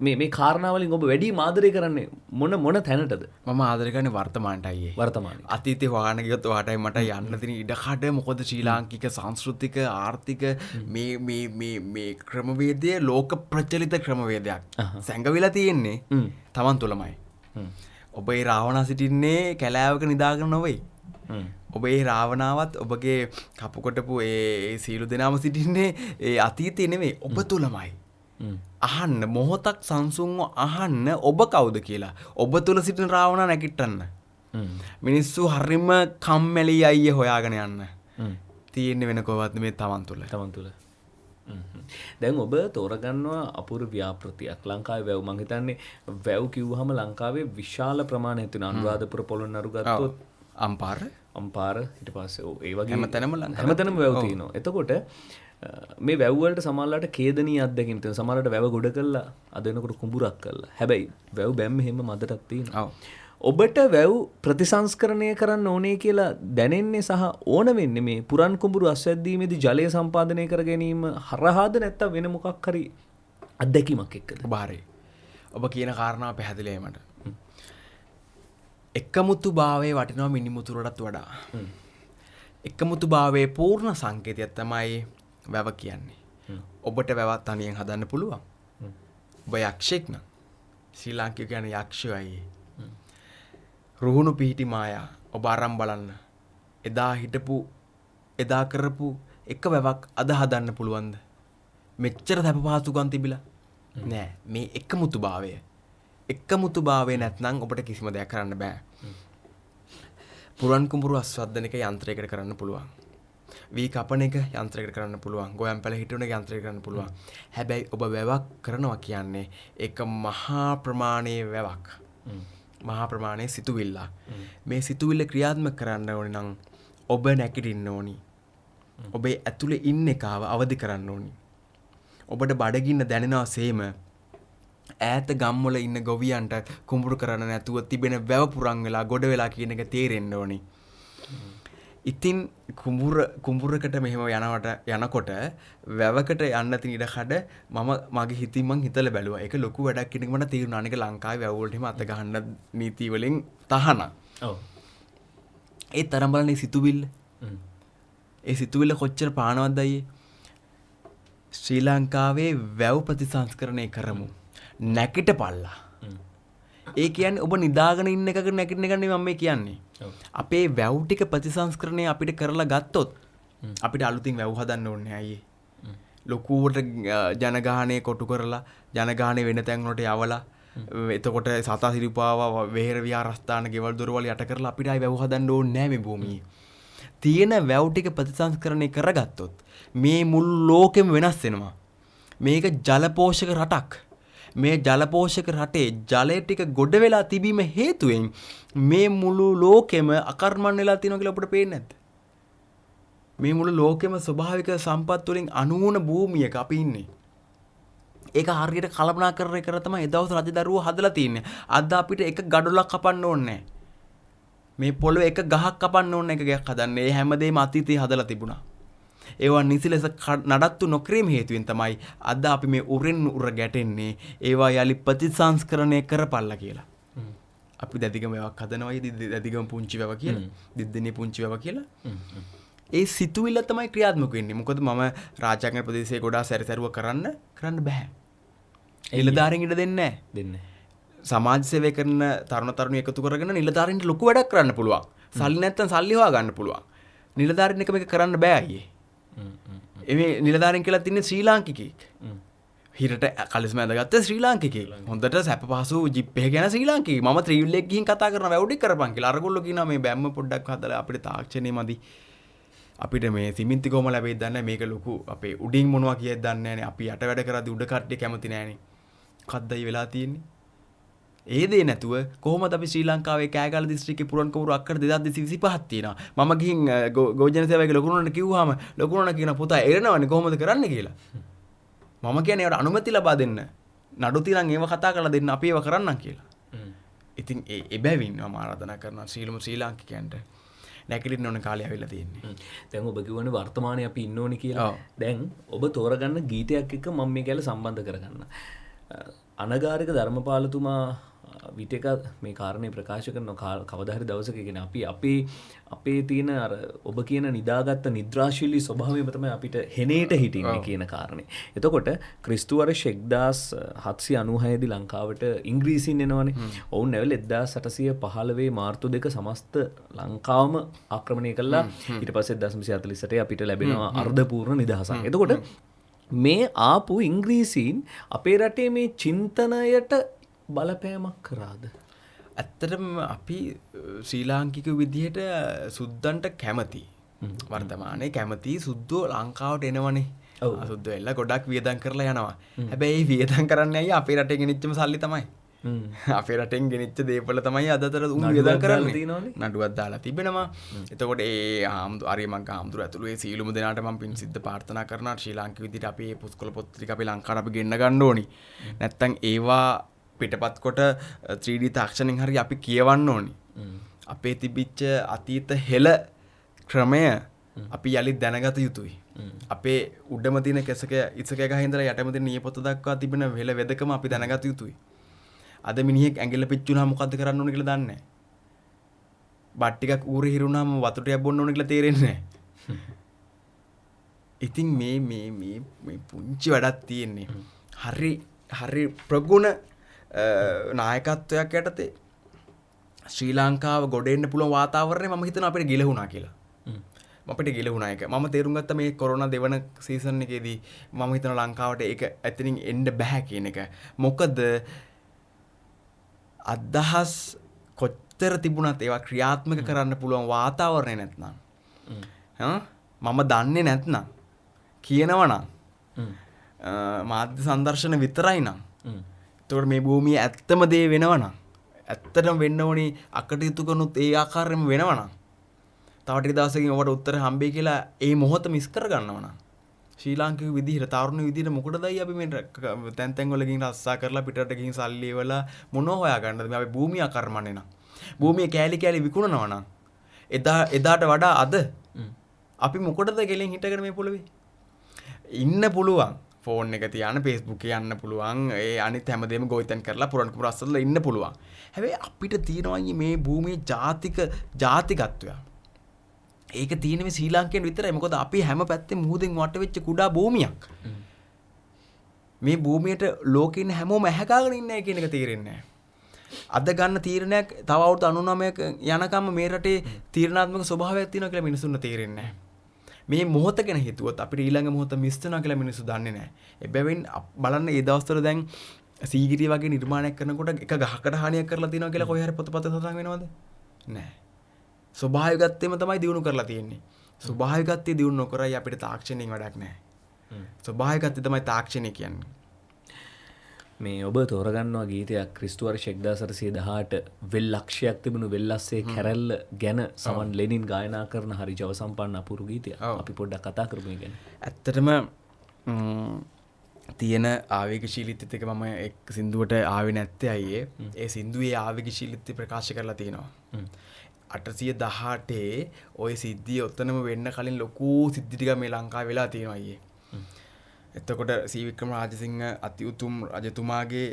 මේ කාරණාවලින් ඔබ වැඩි ආදරය කරන්නේ මොන තැනටද? මම ආදරය කරන්නේ වර්තමානට අයියේ. වර්තමානයේ. අතීතේ හොයාගෙන ගියොත් ඔයාටයි මට යන්න තියෙන ඉඩකඩ මොකද ශ්‍රී ලාංකික සංස්කෘතික ආර්ථික මේ ක්‍රමවේදය ලෝක ප්‍රචලිත ක්‍රමවේදයක්. සැඟවිලා තියෙන්නේ Taman තුලමයි. ඔබ ඒ රාවණා සිටින්නේ කැලෑවක නිදාගෙන නොවේ. ඔබ ඒ රාවණාවත් ඔබගේ කපුකොටපු ඒ සීලු දෙනාම සිටින්නේ ඒ අතීතේ නෙවෙයි ඔබ තුලමයි. අහන්න මොහොතක් සංසුන්ව අහන්න ඔබ කවුද කියලා. ඔබ තුල සිටින රාවණා නැගිටන්න. මිනිස්සු හරිම කම්මැලි අයියේ හොයාගෙන යන්න. තියෙන්නේ වෙන කොහොමවත් නෙමෙයි Taman තුල. Taman තුල. දැන් ඔබ තෝරගන්නවා අපූර්ව ව්‍යාපෘතියක් ලංකාවේ වැව්. මං හිතන්නේ වැව් කිව්වහම ලංකාවේ විශාල ප්‍රමාණයක් තියෙනවා. අනුරාධපුර පොළොන්නරු ගත්තොත් අම්පාර ඊට පස්සේ ඒ වගේ හැමතැනම වැව් තියෙනවා. එතකොට මේ වැව් වලට සමහරලාට කේදනීය අත්දැකීම් තියෙනවා. සමහරලාට වැව ගොඩ කළා අද වෙනකොට කුඹුරක් කළා. හැබැයි වැව් බැම්ම හැම මදටක් තියෙනවා. ඔබට වැව් ප්‍රතිසංස්කරණය කරන්න ඕනේ කියලා දැනෙන්නේ සහ ඕන වෙන්නේ මේ පුරන් කුඹුරු අස්වැද්දීමේදී ජලය සම්පාදනය කර ගැනීම හරහාද නැත්නම් වෙන මොකක් හරි අත්දැකීමක් එක්කද? ඔබ කියන කාරණාව පැහැදිලියි මට. එකමුතුභාවයේ වටිනවා මිනිමුතුරටත් වඩා. එකමුතුභාවයේ පූර්ණ සංකේතයක් තමයි වැව කියන්නේ. ඔබට වැවක් තනියෙන් හදන්න පුළුවන්. ඔබ යක්ෂයෙක් නම් ශ්‍රී ලාංකිකයෝ කියන්නේ යක්ෂයෝයි. රුහුණු පිහිටි මායා ඔබ අරන් බලන්න. එදා කරපු එක වැවක් අද හදන්න පුළුවන්ද? මෙච්චර සැප පහසුකම් තිබිලා නෑ. මේ එකමුතුභාවය. එකමුතුභාවය නැත්නම් ඔබට කිසිම දෙයක් කරන්න බෑ. පුරන් කුඹුරු අස්වද්දන එක යන්ත්‍රයකට කරන්න පුළුවන්. වී කපන එක යන්ත්‍රයකට කරන්න පුළුවන්. ගෝයන් පැල හිටවන එක යන්ත්‍රයකට කරන්න පුළුවන්. හැබැයි ඔබ වැවක් කරනවා කියන්නේ ඒක මහා ප්‍රමාණයේ වැවක්. මහා ප්‍රමාණයේ සිතුවිල්ල. මේ සිතුවිල්ල ක්‍රියාත්මක කරන්න ඕනේ නම් ඔබ නැගිටින්න ඕනි. ඔබේ ඇතුලේ ඉන්න එකව අවදි කරන්න ඕනි. ඔබට බඩගින්න දැනෙනවා සේම ඈත ගම්වල ඉන්න ගොවියන්ට කුඹුරු කරන්න නැතුව තිබෙන වැව පුරන් වෙලා ගොඩ වෙලා කියන එක තේරෙන්න ඕනි. ඉතින් කුඹුරකට මෙහෙම යනකොට වැවකට යන්න තියෙන ඉඩ කඩ මගේ හිතින් මං හිතලා බැලුවා. ඒක ලොකු වැඩක් කියන එක මට තේරුණා. අනික ලංකාවේ වැව වලට එහෙම අත ගහන්න නීති වලින් තහනම්. ඔව්. ඒ තරම් බලන්නේ සිතුවිල්ල. ඒ සිතුවිල්ල කොච්චර පානවත්ද අයියේ? ශ්‍රී ලංකාවේ වැව ප්‍රතිසංස්කරණය කරමු. නැකිටපල්ලා. ඒ කියන්නේ ඔබ නිදාගෙන ඉන්න එකක නැකිටින එක නෙමෙයි මම මේ කියන්නේ. අපේ වැව් ටික ප්‍රතිසංස්කරණය අපිට කරලා ගත්තොත් අපිට අලුතින් වැව් හදන්න ඕනේ අයියේ. ලොකුවට ජනගහණය කොටු කරලා ජනගහණය වෙන තැන් වලට යවලා එතකොට සතා සිරිපාවා වෙහෙර විහාරස්ථාන ගෙවල් දොරවල් යට කරලා අපිට ආයි වැව් හදන්න ඕනේ නැහැ මේ භූමියේ. තියෙන වැව් ටික ප්‍රතිසංස්කරණය කරගත්තොත් මේ මුළු ලෝකෙම වෙනස් වෙනවා. මේක ජලපෝෂක රටක්. මේ ජලපෝෂක රටේ ජලය ටික ගොඩ වෙලා තිබීම හේතුවෙන් මේ මුළු ලෝකෙම අකර්මණ්‍ය වෙලා තියෙනවා කියලා අපිට පේන්නේ නැද්ද? මේ මුළු ලෝකෙම ස්වභාවික සම්පත් වලින් අනුවුණ භූමියක අපි ඉන්නේ. ඒක හරියට කල්පනා කර තමයි එදවස් රජදරුවෝ හදලා තින්නේ. අද අපිට එක ගඩොලක් කපන්න ඕනේ නැහැ. මේ පොළොවේ එක ගහක් කපන්න ඕනේ එක ගයක් හදන්න. ඒ හැමදේම අතීතයේ හදලා තිබුණා. ඒවා නිසි ලෙස නඩත්තු නොකිරීම හේතුවෙන් තමයි අද අපි මේ උරෙන් උර ගැටෙන්නේ. ඒවා යලි ප්‍රතිසංස්කරණය කරපල්ලා කියලා. අපි දැදිගම වැවක් හදනවා. දැදිගම පුංචි වැව කියලා. දිද්දෙනේ පුංචි වැව කියලා. ඒ සිතුවිල්ල තමයි ක්‍රියාත්මක වෙන්නේ. මොකද මම රාජාංගන ප්‍රදේශයේ ගොඩාක් සැරිසරුව කරන්න බෑ. නිලධාරීන් ඉඩ දෙන්නේ නැහැ. සමාජ සේවය කරන තරුණ තරුණිය එකතු කරගෙන නිලධාරීන්ට ලොකු වැඩක් කරන්න පුළුවන්. සල්ලි නැත්තම් සල්ලි හොයා ගන්න පුළුවන්. නිලධාරීන් එක මේක කරන්න බෑ අයියේ. එමේ නිලධාරීන් කියලා තින්නේ ශ්‍රී ලාංකිකයෙක්. හිරට කලිස්ම ඇඳගත්ත ශ්‍රී ලාංකිකයෙක්. හොඳට සැප පහසු ජිප් එක ගැන ශ්‍රී ලාංකිකයෙක්. මම ත්‍රිවිල් එකක් ගිහින් කතා කරනවා වැවුඩි කරපන් කියලා. අරගොල්ලෝ කියනවා මේ බැම්ම පොඩ්ඩක් හදලා අපිට තාක්ෂණය මදි. අපිට මේ සිමෙන්ති කොහම ලැබෙයිද දන්නේ නැහැ. මේක ලොකු අපේ උඩින් මොනවා කියයිද දන්නේ නැහනේ. අපි යට වැඩ කරද්දි උඩ කට්ටිය කැමති නැහනේ. මොකක්දයි වෙලා තියෙන්නේ? ඒ දේ නැතුව කොහොමද අපි ශ්‍රී ලංකාවේ කෑගල්ල දිස්ත්‍රික්කේ පුරන් කුඹුරු අක්කර 2225ක් තියෙනවා. මම ගිහින් ගෝජන සේවයේ ලොකුනට කිව්වහම ලොකුනට කියන පුතා එරනවනේ කොහොමද කරන්න කියලා. මම කියන්නේ ඒවට අනුමැති ලබා දෙන්න. නඩු තිරන් ඒව කතා කරලා දෙන්න අපි ඒව කරන්නම් කියලා. ඉතින් එබැවින් මම ආරාධනා කරනවා සීලම ශ්‍රී ලාංකිකයන්ට නැගිටින්න ඕන කාලය ඇවිල්ලා තියෙන්නේ. දැන් ඔබ කිව්වනේ වර්තමානයේ අපි ඉන්න ඕනේ කියලා. දැන් ඔබ තෝරගන්න ගීතයක් එක්ක මම මේ ගැල සම්බන්ධ කරගන්න. අනගාരിക ධර්මපාලතුමා විටක මේ කාරණේ ප්‍රකාශ කරන කවදා හරි දවසක කියන්නේ අපි අපේ තියෙන අර ඔබ කියන නිදාගත්ත නිද්‍රාශීලී ස්වභාවයම තමයි අපිට හෙනේට හිටින්නේ කියන කාරණේ. එතකොට ක්‍රිස්තු වර්ෂ 1796 දී ලංකාවට ඉංග්‍රීසියෙන් එනවනේ. ඔවුන් ඇවිල්ලා 1815 මාර්තු 2 සමස්ත ලංකාවම ආක්‍රමණය කළා. ඊට පස්සේ 1948 අපිට ලැබෙනවා අර්ධ පූර්ණ නිදහසක්. එතකොට මේ ආපු ඉංග්‍රීසීන් අපේ රටේ මේ චින්තනයට බලපෑමක් කරාද? ඇත්තටම අපි ශ්‍රී ලාංකික විදිහට සුද්දන්ට කැමති. වර්තමානයේ කැමති සුද්දෝ ලංකාවට එනවනේ. සුද්දෝ එල්ල ගොඩක් වියදම් කරලා යනවා. හැබැයි වියදම් කරන්නේ අයියා අපේ රටේ ගෙනිච්චම සල්ලි තමයි. අපේ රටෙන් ගෙනිච්ච දේපල තමයි අදතර උන් වියදම් කරන්නේ. නඩුවක් දාලා තිබෙනවා. එතකොට ඒ ආරියමංග හාමුදුරුවෝ ඇතුළු ඒ සීලුම දෙනාට මම පින් සිද්ධ ප්‍රාර්ථනා කරනවා ශ්‍රී ලාංකික විදිහට අපි මේ පුස්කොළ පොත් ටික අපි ලංකාවට අපි ගෙන්න ගන්න ඕනි. නැත්තම් ඒවා පිටපත් කොට 3D තාක්ෂණයෙන් හරි අපි කියවන්න ඕනි. අපේ තිබිච්ච අතීත හෙළ ක්‍රමය අපි යලි දැනගත යුතුයි. අපේ උඩම තියෙන කෙසක ඉසක ගහ ඉඳලා යටම තියෙන නියපොත්ත දක්වා තිබෙන හෙළ වෙදකම අපි දැනගත යුතුයි. අද මිනිහෙක් ඇඟිල්ල පිච්චුනහම මොකද්ද කරන්න ඕන කියලා දන්නේ නැහැ. බත් ටිකක් ඌරේ හිරුණාම වතුර ටිකක් බොන්න ඕන කියලා තේරෙන්නේ නැහැ. ඉතින් මේ පුංචි වැඩක් තියෙන්නේ. හරි ප්‍රගුණ නායකත්වයක් යටතේ ශ්‍රී ලංකාව ගොඩ එන්න පුළුවන් වාතාවරණය මම හිතනවා අපිට ගිලහුණා කියලා. අපිට ගිලහුණා එක. මම තේරුම් ගත්තා මේ කොරෝනා දෙවන සීසන් එකේදී මම හිතනවා ලංකාවට ඒක ඇත්තටින් එන්න බෑ කියන එක. මොකද අදහස් කොච්චර තිබුණත් ඒවා ක්‍රියාත්මක කරන්න පුළුවන් වාතාවරණය නැත්නම් මම දන්නේ නැත්නම් කියනවනම් මාධ්‍ය සංදර්ශන විතරයි නම් එතකොට මේ භූමිය ඇත්තම දේ වෙනවනම් ඇත්තටම වෙන්න ඕනි අකටයුතු කරනුත් ඒ ආකාරයෙන්ම වෙනවනම් තව ටික දවසකින් ඔබට උත්තර හම්බෙයි කියලා ඒ මොහොත මිස් කරගන්නවනම් ශ්‍රී ලාංකික විදිහට තරුණ විදිහට මොකටදයි අපි මේ තැන් තැන් වල ගිහින් රස්සා කරලා පිටරට ගිහින් සල්ලි වල මොනව හොයාගන්නද මේ අපි භූමිය අකර්මන්නේ නම් භූමිය කෑලි කෑලි විකුණනවා නම් එදාට වඩා අද අපි මොකටද ගෙලින් හිටගෙන මේ පොළවේ ඉන්න පුළුවන් ෆෝන් එක තියාන Facebook එකේ යන්න පුළුවන් ඒ අනිත් හැමදේම ගොවිතැන් කරලා පුරන් කුරස්සල ඉන්න පුළුවන් හැබැයි අපිට තියෙනවා මේ භූමියේ ජාතිකත්වය ඒක තියෙන්නේ මේ ශ්‍රී ලාංකේන් විතරයි මොකද අපි හැම පැත්තෙම මුහුදෙන් වට වෙච්ච කුඩා භූමියක් මේ භූමියට ලෝකේ ඉන්න හැමෝම ඇහැකාගෙන ඉන්නේ කියන එක තේරෙන්නේ නැහැ අද ගන්න තීරණයක් තව අවුරුදු 99ක යනකම් මේ රටේ තීරණාත්මක ස්වභාවයක් තියෙනවා කියලා මිනිසුන්ට තේරෙන්නේ නැහැ මේ මොහොත ගැන හිතුවොත් අපිට ඊළඟ මොහොත මිස් වෙනවා කියලා මිනිස්සු දන්නේ නැහැ. එබැවින් බලන්න මේ දවස්වල දැන් සීගිරිය වගේ නිර්මාණයක් කරනකොට එක ගහකට හානියක් කරලා තියෙනවා කියලා කොහේ හරි පොතපත සඳහන් වෙනවද? නැහැ. ස්වභාවිකත්වයෙන්ම තමයි දිනු කරලා තියෙන්නේ. ස්වභාවිකත්වයේ දිනු නොකරයි අපිට තාක්ෂණයෙන් වැඩක් නැහැ. ස්වභාවිකත්වය තමයි තාක්ෂණය කියන්නේ. මේ ඔබ තෝරගන්නවා ගීතයක් ක්‍රිස්තු වර්ෂ 1818 වෙල් ලක්ෂයක් තිබුණු වෙල්ලස්සේ කැරැල්ල ගැන සමන් ලෙනින් ගායනා කරන හරි ජව සම්පන්න අපූර්ව ගීතයක්. අපි පොඩ්ඩක් කතා කරමු ඒ ගැන. ඇත්තටම තියෙන ආවේගශීලීත්වයත් එක මම එක් සින්දුවට ආවේ නැත්තේ අයියේ. ඒ සින්දුවේ ආවේගශීලීත්වය ප්‍රකාශ කරලා තියෙනවා. 818 ওই සිද්ධිය ඔතනම වෙන්න කලින් ලොකු සිද්ධි ටිකක් මේ ලංකාවේ වෙලා තියෙනවා අයියේ. එතකොට සී වික්‍රම රාජසිංහ අති උතුම් රජතුමාගේ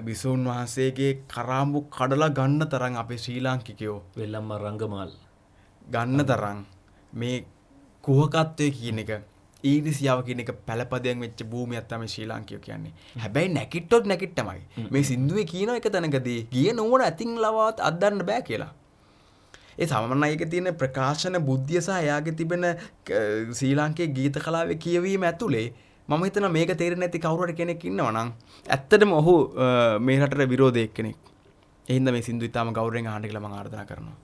බිසෝන් වහන්සේගේ කරාඹු කඩලා ගන්න තරම් අපේ ශ්‍රී ලාංකිකයෝ වෙල්ලම්ම රංගමාල් ගන්න තරම් මේ කුහකත්වය කියන එක ඊරිසියාව කියන එක පළපදයෙන් වෙච්ච භූමියක් තමයි ශ්‍රී ලාංකිකයෝ කියන්නේ. හැබැයි නැකිට්ටොත් නැකිට්ටමයි. මේ සින්දුවේ කියන එක තැනකදී ගියේ නෝන අතින් ලවත් අද්දන්න බෑ කියලා. ඒ සාමාන්‍ය අයගේ තියෙන ප්‍රකාශන බුද්ධිය සහ එයාගේ තිබෙන ශ්‍රී ලාංකේය ගීත කලාවේ කියවීම ඇතුලේ මම හිතනවා මේක තේරෙන්නේ නැති කවුරු හරි කෙනෙක් ඉන්නවා නම් ඇත්තටම ඔහු මේ රටට විරෝධයක් කෙනෙක්. ඒ හින්දා මේ සින්දු ඉතාම ගෞරවයෙන් අහන්න කියලා මම ආරාධනා කරනවා.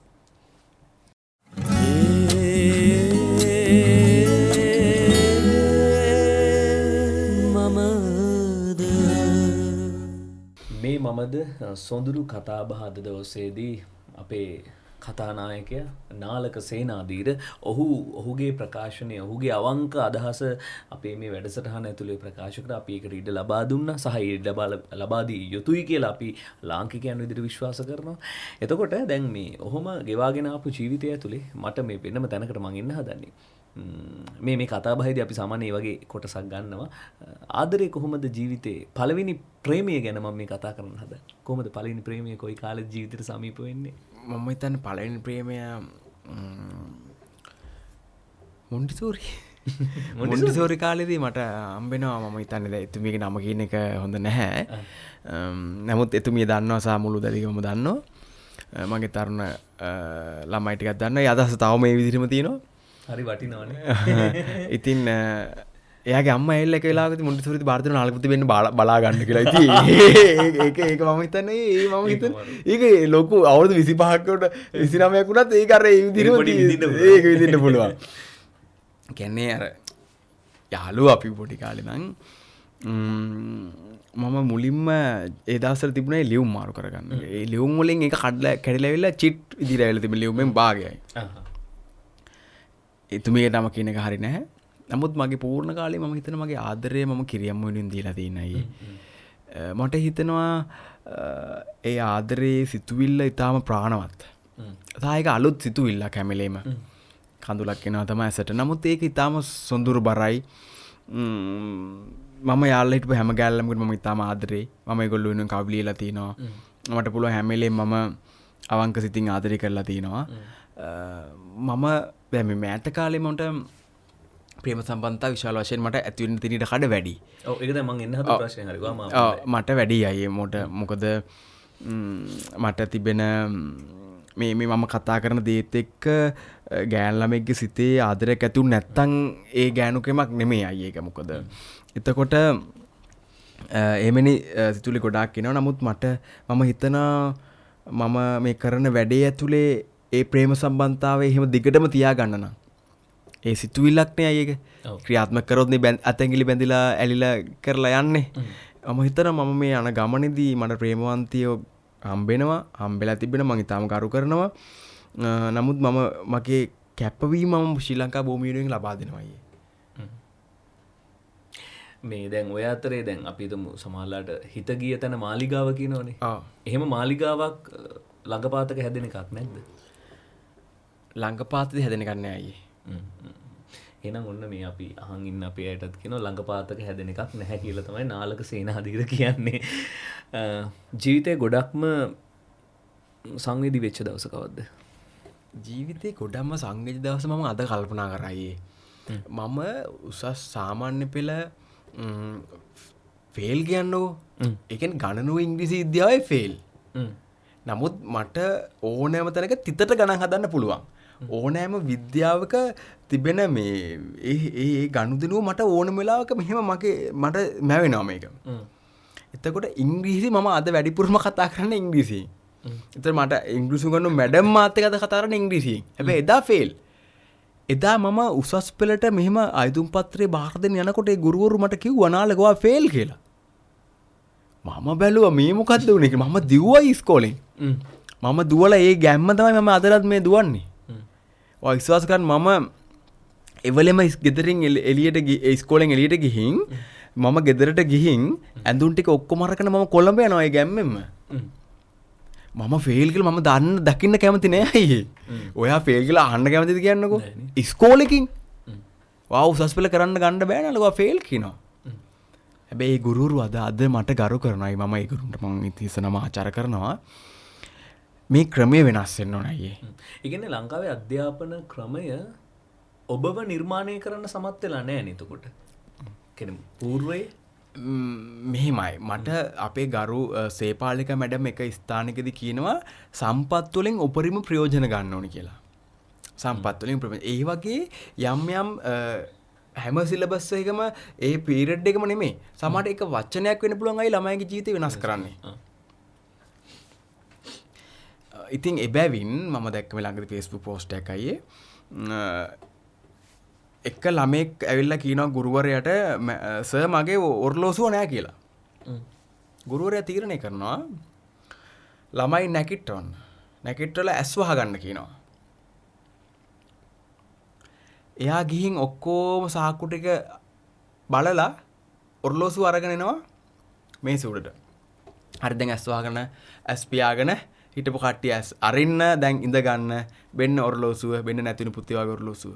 මේ මමද සොඳුරු කතාබහ අද දවසේදී අපේ කතානායකයා නාලක සේනාධීර ඔහුගේ ප්‍රකාශනය ඔහුගේ අවංක අදහස අපේ මේ වැඩසටහන ඇතුළේ ප්‍රකාශ කර අපි ඒකට ඉඩ ලබා දුන්නා සහ ඉඩ ලබා දී යුතුයි කියලා අපි ලාංකිකයන් විදිහට විශ්වාස කරනවා. එතකොට දැන් මේ ඔහොම ගෙවාගෙන ආපු ජීවිතය ඇතුළේ මට මේ වෙනම තැනකට මං ඉන්න හදන්නේ. මේ කතාබහේදී අපි සාමාන්‍යයෙන් වගේ කොටසක් ගන්නවා. ආදරේ කොහොමද ජීවිතේ පළවෙනි ප්‍රේමය ගැන මම මේ කතා කරන්න හදන්නේ. කොහොමද පළවෙනි ප්‍රේමය කොයි කාලේ ජීවිතේට සමීප වෙන්නේ? මම හිතන්නේ පළවෙනි ප්‍රේමය මොන්ටිසෝරි කාලෙදී මට හම්බෙනවා. මම හිතන්නේ දැන් එතුමියගේ නම කියන එක හොඳ නැහැ. නමුත් එතුමිය දන්නවා සහ මුළු දලිගම දන්නවා. මගේ තරුණ ළමයි ටිකක් දන්නවා. ඒ අදහස තවම මේ විදිහටම තියෙනවා. හරි වටිනවනේ. ඉතින් එයාගේ අම්මා ඇවිල්ලා එක වෙලාවකදී මොන්ටිසෝරිද බාර්දන නාලකපති වෙන්න බලා ගන්න කියලා. ඉතින් ඒක මම හිතන්නේ ඒක ලොකු අවුරුදු 25කට 29ක් වුණත් ඒක අර ඒ විදිහටම ඒක විදිහට පුළුවන්. කියන්නේ අර යාළුවෝ අපි පොඩි කාලේ නම් මම මුලින්ම ඒ දවස්වල තිබුණේ ලියුම් මාරු කරගන්න. ඒ ලියුම් වලින් එක කැඩලා ඇවිල්ලා චිට් විදිහට ඇවිල්ලා තිබෙන ලියුමෙන් භාගයයි. එතුමියගේ නම කියන එක හරි නැහැ. නමුත් මගේ පූර්ණ කාලේ මම හිතන මගේ ආදරය මම කිරියම් වෙනුවෙන් දීලා තියෙනයි. මට හිතෙනවා ඒ ආදරේ සිතුවිල්ල ඊටාම ප්‍රාණවත්. ඒක අලුත් සිතුවිල්ලක් හැමලේම. කඳුලක් එනවා තමයි ඇසට. නමුත් ඒක ඊටාම සොඳුරු බරයි. මම යාළුවා හිටපු හැම ගෑල්ලමකට මම ඊටාම ආදරේ. මම ඒගොල්ලෝ වෙනුවෙන් කවි ලියලා තිනවා. මට පුළුවන් හැමලේම මම අවංක සිතින් ආදරේ කරලා තිනවා. මම දැන් මේ මෑත කාලේ මට ප්‍රේම සම්බන්ධතා විශාල වශයෙන් මට ඇති වෙන්න තියෙන කඩ වැඩි. ඔව් ඒක දැන් මම එන්න හදපු ප්‍රශ්නේ හරි ගාම මට වැඩි අය මොකද මට තිබෙන මේ මම කතා කරන දේත් එක්ක ගෑන් ළමෙක්ගේ සිතේ ආදරයක් ඇතුන් නැත්තම් ඒ ගෑනුකමක් නෙමෙයි අය ඒක මොකද. එතකොට එමෙනි සිතුවිලි ගොඩාක් එනවා. නමුත් මම හිතනවා මම මේ කරන වැඩේ ඇතුලේ ඒ ප්‍රේම සම්බන්ධතාවය එහෙම දිගටම තියාගන්න නම් ඒ සිතුවිල්ලක් නේ අය ඒක ක්‍රියාත්මක කරොත් නේ අතැඟිලි බැඳිලා ඇලිලා කරලා යන්නේ. මම හිතනවා මම මේ යන ගමනේදී මට ප්‍රේමවන්තියෝ හම්බෙලා තිබෙනවා. මම ඊටාම කරු කරනවා. නමුත් මගේ කැපවීම මම ශ්‍රී ලංකා භූමිය වෙනුවෙන් ලබා දෙනවා අයියේ. මේ දැන් ඔය අතරේ දැන් අපි හිතමු සමහරලාට හිත ගිය තැන මාලිගාව කියනවනේ. එහෙම මාලිගාවක් ළඟපාතක හැදෙන එකක් නැද්ද? ළඟපාතේ හැදෙන එකක් නෑ අයියේ. එහෙනම් ඔන්න මේ අපි අහන් ඉන්න අපේ අයටත් කියනවා ළඟපාතක හැදෙන එකක් නැහැ කියලා තමයි නාලක සේනාධීර කියන්නේ. ජීවිතේ ගොඩක්ම සංවේදී වෙච්ච දවස කවද්ද? ජීවිතේ ගොඩක්ම සංවේදී දවස මම අද කල්පනා කරා අයියේ. මම උසස් සාමාන්‍ය පෙළ ෆේල් කියන්නකෝ. ඒ කියන්නේ ගණනුව ඉංග්‍රීසි විද්‍යාවේ ෆේල්. නමුත් මට ඕනෑම තැනක තිතට ගණන් හදන්න පුළුවන්. ඕනෑම විද්‍යාවක තිබෙන මේ ඒ ගනුදෙනුව මට ඕනම වෙලාවක මෙහෙම මට මැවෙනවා මේක. එතකොට ඉංග්‍රීසි මම අද වැඩිපුරම කතා කරන්නේ ඉංග්‍රීසියෙන්. එතකොට මට ඉංග්‍රීසි උගන්වන මැඩම් මාත් එක්ක අද කතා කරන්නේ ඉංග්‍රීසියෙන්. හැබැයි එදා ෆේල්. එදා මම උසස් පෙළට මෙහෙම ආයුධම් පත්‍රේ බාර දෙන්න යනකොට ඒ ගුරුවරු මට කිව්වා නාලක ඔයා ෆේල් කියලා. මම බැලුවා මේ මොකද්ද උනේ කියලා. මම දිව්වා ඉස්කෝලෙන්. මම දුවලා ඒ ගැම්ම තමයි මම අදලත් මේ දුවන්නේ. ඔය විශ්වාස කරන්න මම එවලෙම ගෙදරින් එළියට ඉස්කෝලෙන් එළියට ගිහින් මම ගෙදරට ගිහින් ඇඳුම් ටික ඔක්කොම අරගෙන මම කොළඹ යනවා ඒ ගැම්මෙන්ම. මම ෆේල් කියලා මම දකින්න කැමති නෑ අයියේ. ඔයා ෆේල් කියලා අහන්න කැමතිද කියන්නකෝ. ඉස්කෝලේකින්. වා උසස් පෙළ කරන්න ගන්න බෑ නේද? ඔයා ෆේල් කියනවා. හැබැයි ගුරුවරු අද මට ගරු කරනවායි. මම ඒ ගුරුන්ට මම ඉතිසනම ආචාර කරනවා. මේ ක්‍රමය වෙනස් වෙන්න ඕන අයියේ. ඒ කියන්නේ ලංකාවේ අධ්‍යාපන ක්‍රමය ඔබව නිර්මාණය කරන්න සමත් වෙලා නැහැ නේද එතකොට? කියන්නේ పూర్වයේ මෙහෙමයි. මට අපේ ගරු සේපාලික මැඩම් එක ස්ථානකදී කියනවා සම්පත් වලින් උපරිම ප්‍රයෝජන ගන්න ඕනි කියලා. සම්පත් වලින් ඒ වගේ යම් හැම සිලබස් එකකම ඒ පීරියඩ් එකම නෙමෙයි. සමහරට එක වචනයක් වෙන්න පුළුවන් අය ළමයිගේ ජීවිතය වෙනස් කරන්නේ. ඉතින් එබැවින් මම දැක්ක මේ ළඟදී Facebook post එකක් අයියේ. එක ළමෙක් ඇවිල්ලා කියනවා ගුරුවරයාට සර් මගේ ඔර්ලෝසුව නෑ කියලා. ගුරුවරයා තීරණය කරනවා ළමයි නැකිට්ටල ඇස් වහගන්න කියනවා. එයා ගිහින් ඔක්කොම සාක්කු ටික බලලා ඔරලෝසුව අරගෙන එනවා මේස උඩට. හරි දැන් ඇස් වහගෙන ඇස් පියාගෙන හිටපු කට්ටිය ඇස් අරින්න දැන් ඉඳ ගන්න වෙන්න ඔරලෝසුව වෙන්න නැතිනු පුතේ වගේ ඔරලෝසුව.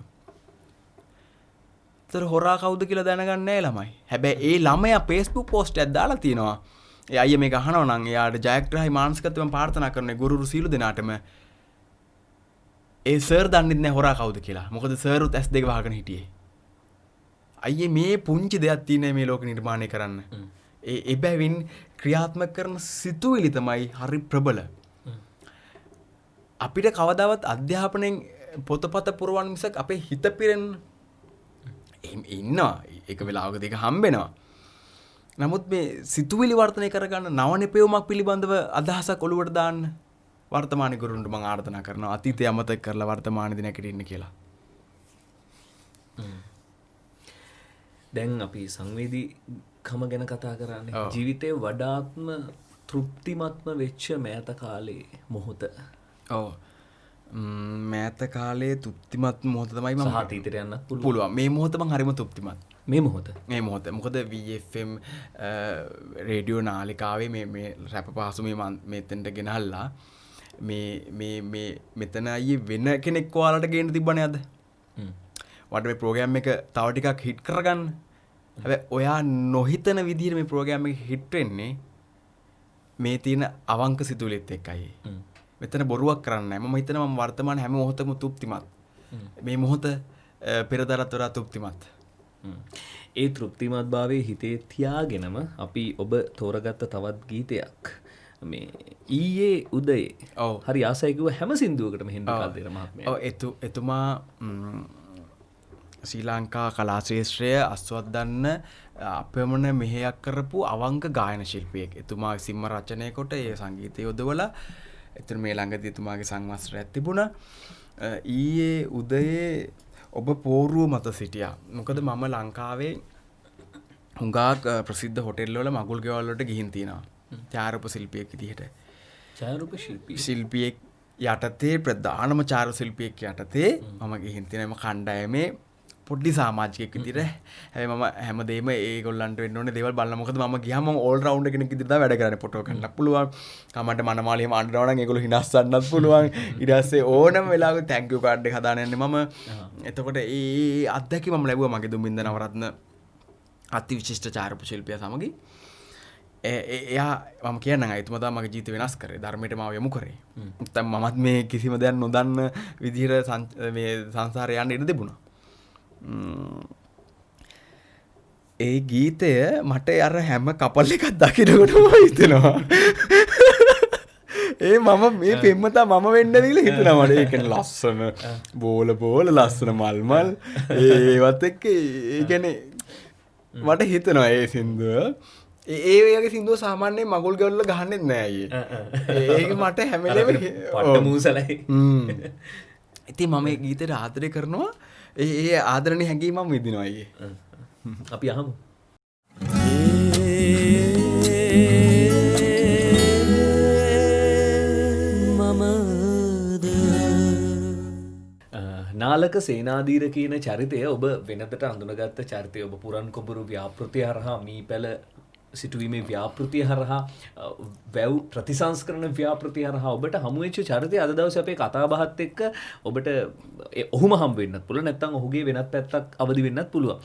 ඒතර හොරා කවුද කියලා දැනගන්නේ නැහැ ළමයි. හැබැයි ඒ ළමයා Facebook post එකක් දාලා තිනවා. ඒ අයියා මේක අහනවා නම් එයාට ජයග්‍රහයි මානසිකත්වයෙන් ප්‍රාර්ථනා කරන ගුරුරු සීල දෙනාටම ඒ සර් දන්නේ නැහැ හොරා කවුද කියලා. මොකද සර් උත් S2 වහගෙන හිටියේ. අයියේ මේ පුංචි දෙයක් තියෙනවා මේ ලෝක නිර්මාණය කරන්න. ඒ බැවින් ක්‍රියාත්මක කරන සිතුවිලි තමයි හරි ප්‍රබල. අපිට කවදාවත් අධ්‍යාපනයෙන් පොතපත පුරවන්න මිසක් අපේ හිත පිරෙන්න ඉන්නවා. ඒක වෙලාවක දෙක හම්බෙනවා. නමුත් මේ සිතුවිලි වර්ධනය කරගන්න නව නිපැයුමක් පිළිබඳව අදහසක් ඔලුවට දාන්න වර්තමාන ගුරුන්ට මම ආරාධනා කරනවා අතීතය අමතක කරලා වර්තමානයේදී නැගිටින්න කියලා. දැන් අපි සංවේදීකම ගැන කතා කරන්නේ. ජීවිතේ වඩාත්ම තෘප්තිමත්ම වෙච්ච මෑත කාලේ මොහොත. ඔව්. මෑත කාලේ තෘප්තිමත් මොහොත තමයි මම අතීතයට යන්නත් පුළුවන්. මේ මොහොත මම හරිම තෘප්තිමත්. මේ මොහොත. මොකද VFM රේඩියෝ නාලිකාවේ මේ රැප පහසු මේ මෙතෙන්ට ගෙනහල්ලා මෙතන අයියේ වෙන කෙනෙක් ඔයාලට ගේන්න තිබ්බනේ අද. වට මේ ප්‍රෝග්‍රෑම් එක තව ටිකක් හිට් කරගන්න. හැබැයි ඔයා නොහිතන විදිහට මේ ප්‍රෝග්‍රෑම් එක හිට් වෙන්නේ මේ තියෙන අවංක සිතුවිලිත් එක්කයි. මෙතන බොරුවක් කරන්නේ නැහැ. මම හිතනවා මම වර්තමාන හැම මොහොතකම තෘප්තිමත්. මේ මොහොත පෙරදරත් වඩා තෘප්තිමත්. ඒ තෘප්තිමත් භාවයේ හිතේ තියාගෙනම අපි ඔබ තෝරගත්ත තවත් ගීතයක් මේ ඊයේ උදයේ හරි ආසයි කිව්ව හැම සින්දුවකටම හෙන්ඩි කල්දේර මහත්මයා. ඔව් එතුමා ශ්‍රී ලංකා කලා ශ්‍රේෂ්ඨය අස්වද්දන්න අපමණ මෙහෙයක් කරපු අවංක ගායන ශිල්පියෙක්. එතුමා සිම්ම රචනය කොට ඒ සංගීතය යොදවලා එතන මේ ළඟදී එතුමාගේ සංවත්සරයක් තිබුණා. ඊයේ උදයේ ඔබ පෝරුව මත සිටියා. මොකද මම ලංකාවේ හුඟක් ප්‍රසිද්ධ හොටෙල් වල මගුල් ගෙවල් වලට ගිහින් තියෙනවා. ඡායාරූප ශිල්පියෙක් විදිහට. ඡායාරූප ශිල්පියෙක් යටතේ ප්‍රධානම ඡායාරූප ශිල්පියෙක් යටතේ මම ගිහින් තියෙනවා. කණ්ඩායමේ පොඩි සමාජිකයෙක් විදිහට. හැබැයි මම හැමදේම ඒගොල්ලන්ට වෙන්න ඕනේ දේවල් බලන්න. මොකද මම ගියාම මම ඕල් රවුන්ඩර් කෙනෙක් විදිහට වැඩ කරන්නේ. ෆොටෝ ගන්නත් පුළුවන්. කමන්ට මනමාලි එහෙම අඬනවා නම් ඒගොල්ලෝ හිනස්සන්නත් පුළුවන්. ඊට පස්සේ ඕනම වෙලාවක thank you card එක හදාන යන්නේ මම. එතකොට ඒ අත්දැකීම මම ලැබුවා මගේ දුම්බින්ද නවරත්න අතිවිශිෂ්ට ඡායාරූප ශිල්පියා සමගින්. එයා මම කියන්නම් එතුමා තමයි මගේ ජීවිතය වෙනස් කරේ. ධර්මයට මාව යොමු කරේ. නැත්නම් මමත් මේ කිසිම දෙයක් නොදන්න විදිහට මේ සංසාරේ යන්න ඉඩ තිබුණා. ඒ ගීතය මට අර හැම කපල් එකක් දකිනකොටම හිතෙනවා. මම මේ පෙම්මතා මම වෙන්න කියලා හිතනවා මට. ඒ කියන්නේ ලස්සන බෝල ලස්සන මල් ඒවත් එක්ක ඒ කියන්නේ මට හිතනවා ඒ සින්දුව. ඒ වගේ සින්දුව සාමාන්‍යයෙන් මගුල් ගෙවල් වල ගහන්නෙත් නෑ අයියේ. ඒක මට හැම වෙලේම පට්ට මූසලයි. ඉතින් මම මේ ගීතයට ආදරය කරනවා. ඒ ආදරණීය හැඟීම මම විඳිනවා අයියේ. අපි අහමු. නාලක සේනාධීර කියන චරිතය ඔබ වෙනදට අඳුනගත්ත චරිතය. ඔබ පුරන් කොඹුරු ව්‍යාපෘතිය හරහා මීපැල සිටුවීමේ ව්‍යාපෘතිය හරහා වැව් ප්‍රතිසංස්කරණ ව්‍යාපෘතිය හරහා ඔබට හමුවෙච්ච චරිතය අද දවසේ අපේ කතා බහත් එක්ක ඔබට ඔහුම හම්බ වෙන්නත් පුළුවන්. නැත්නම් ඔහුගේ වෙනත් පැත්තක් අවදි වෙන්නත් පුළුවන්.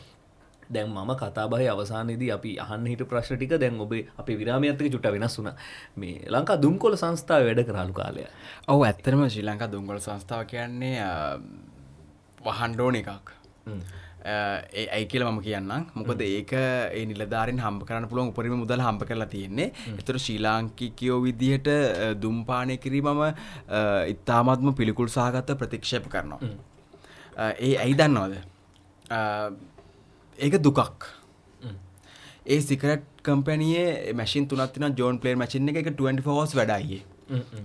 දැන් මම කතා බහේ අවසානයේදී අපි අහන්න හිටපු ප්‍රශ්න ටික දැන් ඔබේ අපේ විරාමයත් එක්ක චුට්ට වෙනස් වුණා. මේ ලංකා දුම්කොළ සංස්ථාවේ වැඩ කරාලු කාලය. ඔව් ඇත්තටම ශ්‍රී ලංකා දුම්කොළ සංස්ථාව කියන්නේ වහන්න ඕන එකක්. ඇයි කියලා මම කියන්නම්. මොකද ඒක ඒ නිලධාරීන් හම්බ කරන්න පුළුවන් උපරිම මුදල් හම්බ කරලා තියෙන්නේ. ඒතර ශ්‍රී ලාංකිකයෝ විදිහට දුම්පානය කිරීමම ඉතාමත්ම පිළිකුල් සහගත ප්‍රතික්ෂේප කරනවා. ඒ ඇයි දන්නවද? ඒක දුකක්. ඒ සිගරට් කම්පැනියේ මැෂින් 3ක් තියෙනවා. ජෝන් ප්ලේර් මැෂින් එක 24 hours වැඩ අයියේ.